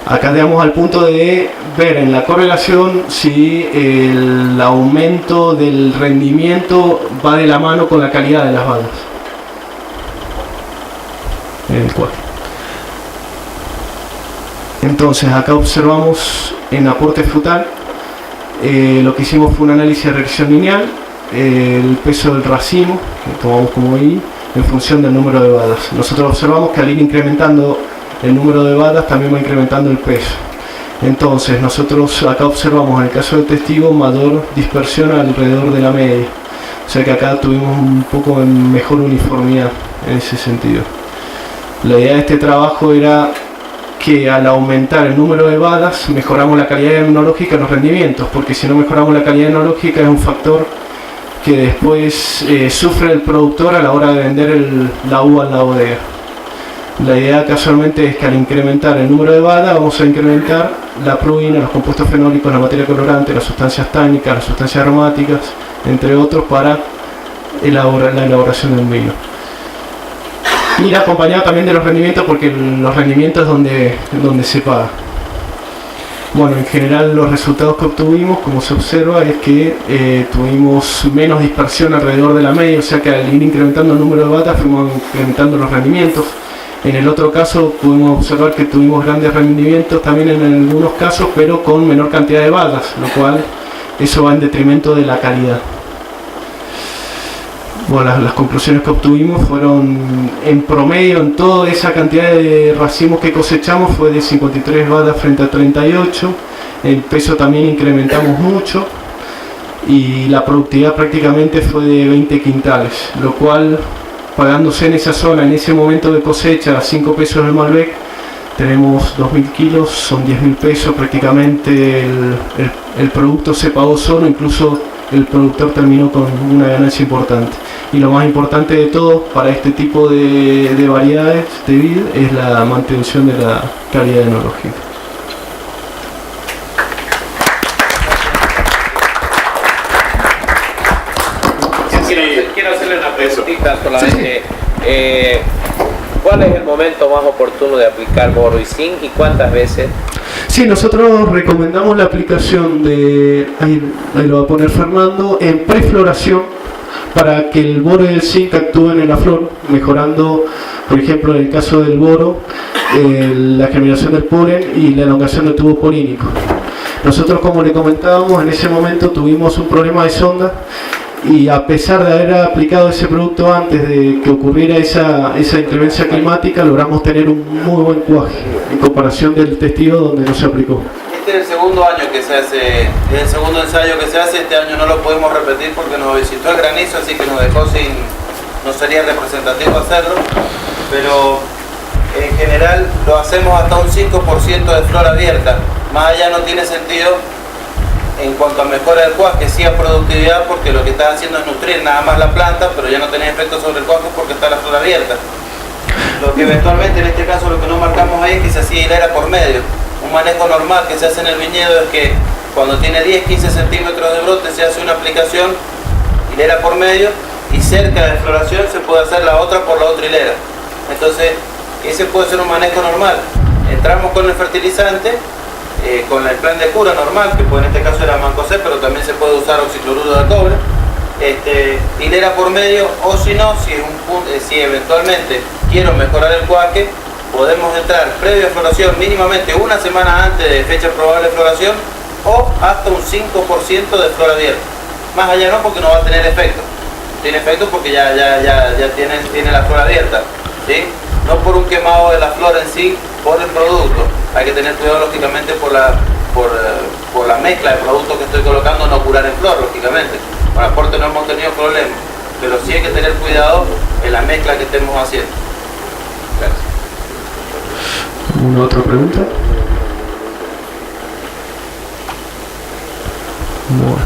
Acá llegamos al punto de ver en la correlación si el aumento del rendimiento va de la mano con la calidad de las bayas. En Entonces acá observamos en aporte frutal, lo que hicimos fue un análisis de regresión lineal, el peso del racimo, que tomamos como I, en función del número de badas. Nosotros observamos que al ir incrementando el número de badas también va incrementando el peso. Entonces nosotros acá observamos en el caso del testigo mayor dispersión alrededor de la media. O sea que acá tuvimos un poco mejor uniformidad en ese sentido. La idea de este trabajo era que al aumentar el número de badas mejoramos la calidad enológica en los rendimientos, porque si no mejoramos la calidad enológica es un factor que después sufre el productor a la hora de vender la uva en la bodega. La idea casualmente es que al incrementar el número de badas vamos a incrementar la pruina, los compuestos fenólicos, la materia colorante, las sustancias tánicas, las sustancias aromáticas, entre otros, para la elaboración del vino. Ir acompañado también de los rendimientos, porque los rendimientos es donde se paga. Bueno, en general los resultados que obtuvimos, como se observa, es que tuvimos menos dispersión alrededor de la media, o sea que al ir incrementando el número de batas fuimos incrementando los rendimientos. En el otro caso pudimos observar que tuvimos grandes rendimientos también en algunos casos, pero con menor cantidad de batas, lo cual eso va en detrimento de la calidad. Bueno, las conclusiones que obtuvimos fueron, en promedio, en toda esa cantidad de racimos que cosechamos fue de 53 batas frente a 38, el peso también incrementamos mucho y la productividad prácticamente fue de 20 quintales, lo cual, pagándose en esa zona, en ese momento de cosecha, a 5 pesos el Malbec, tenemos 2.000 kilos, son 10.000 pesos, prácticamente el producto se pagó solo, incluso el productor terminó con una ganancia importante. Y lo más importante de todo para este tipo de variedades de vid es la mantención de la calidad enológica. Quiero hacerle una preguntita solamente. ¿Cuál es el momento más oportuno de aplicar boro y zinc y cuántas veces? Sí, nosotros recomendamos la aplicación de, ahí lo va a poner Fernando, en prefloración, para que el boro y el zinc actúen en la flor, mejorando, por ejemplo, en el caso del boro, la germinación del polen y la elongación del tubo polínico. Nosotros, como le comentábamos, en ese momento tuvimos un problema de sonda y a pesar de haber aplicado ese producto antes de que ocurriera esa inclemencia climática, logramos tener un muy buen cuaje en comparación del testigo donde no se aplicó. Este es el segundo año que se hace, es el segundo ensayo que se hace. Este año no lo podemos repetir porque nos visitó el granizo, así que nos dejó no sería representativo hacerlo, pero en general lo hacemos hasta un 5% de flor abierta. Más allá no tiene sentido en cuanto a mejora del cuaje, sí a productividad, porque lo que estás haciendo es nutrir nada más la planta, pero ya no tenés efecto sobre el cuaje porque está la flor abierta. Lo que eventualmente en este caso lo que no marcamos ahí es que se hacía hilera por medio. Un manejo normal que se hace en el viñedo es que cuando tiene 10-15 centímetros de brote se hace una aplicación hilera por medio y cerca de floración se puede hacer la otra por la otra hilera. Entonces ese puede ser un manejo normal. Entramos con el fertilizante, con el plan de cura normal, que en este caso era mancosé, pero también se puede usar oxicloruro de cobre, hilera por medio, o si no, si eventualmente quiero mejorar el cuaje, podemos entrar previo a floración, mínimamente una semana antes de fecha probable de floración, o hasta un 5% de flor abierta. Más allá no, porque no va a tener efecto. Tiene efecto porque ya tiene la flor abierta, ¿sí? No por un quemado de la flor en sí, por el producto. Hay que tener cuidado lógicamente por la mezcla de productos que estoy colocando, no curar en flor, lógicamente. Con aporte no hemos tenido problemas, pero sí hay que tener cuidado en la mezcla que estemos haciendo. Gracias. ¿Alguna otra pregunta?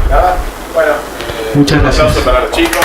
Nada, bueno, muchas gracias. Un aplauso para los chicos.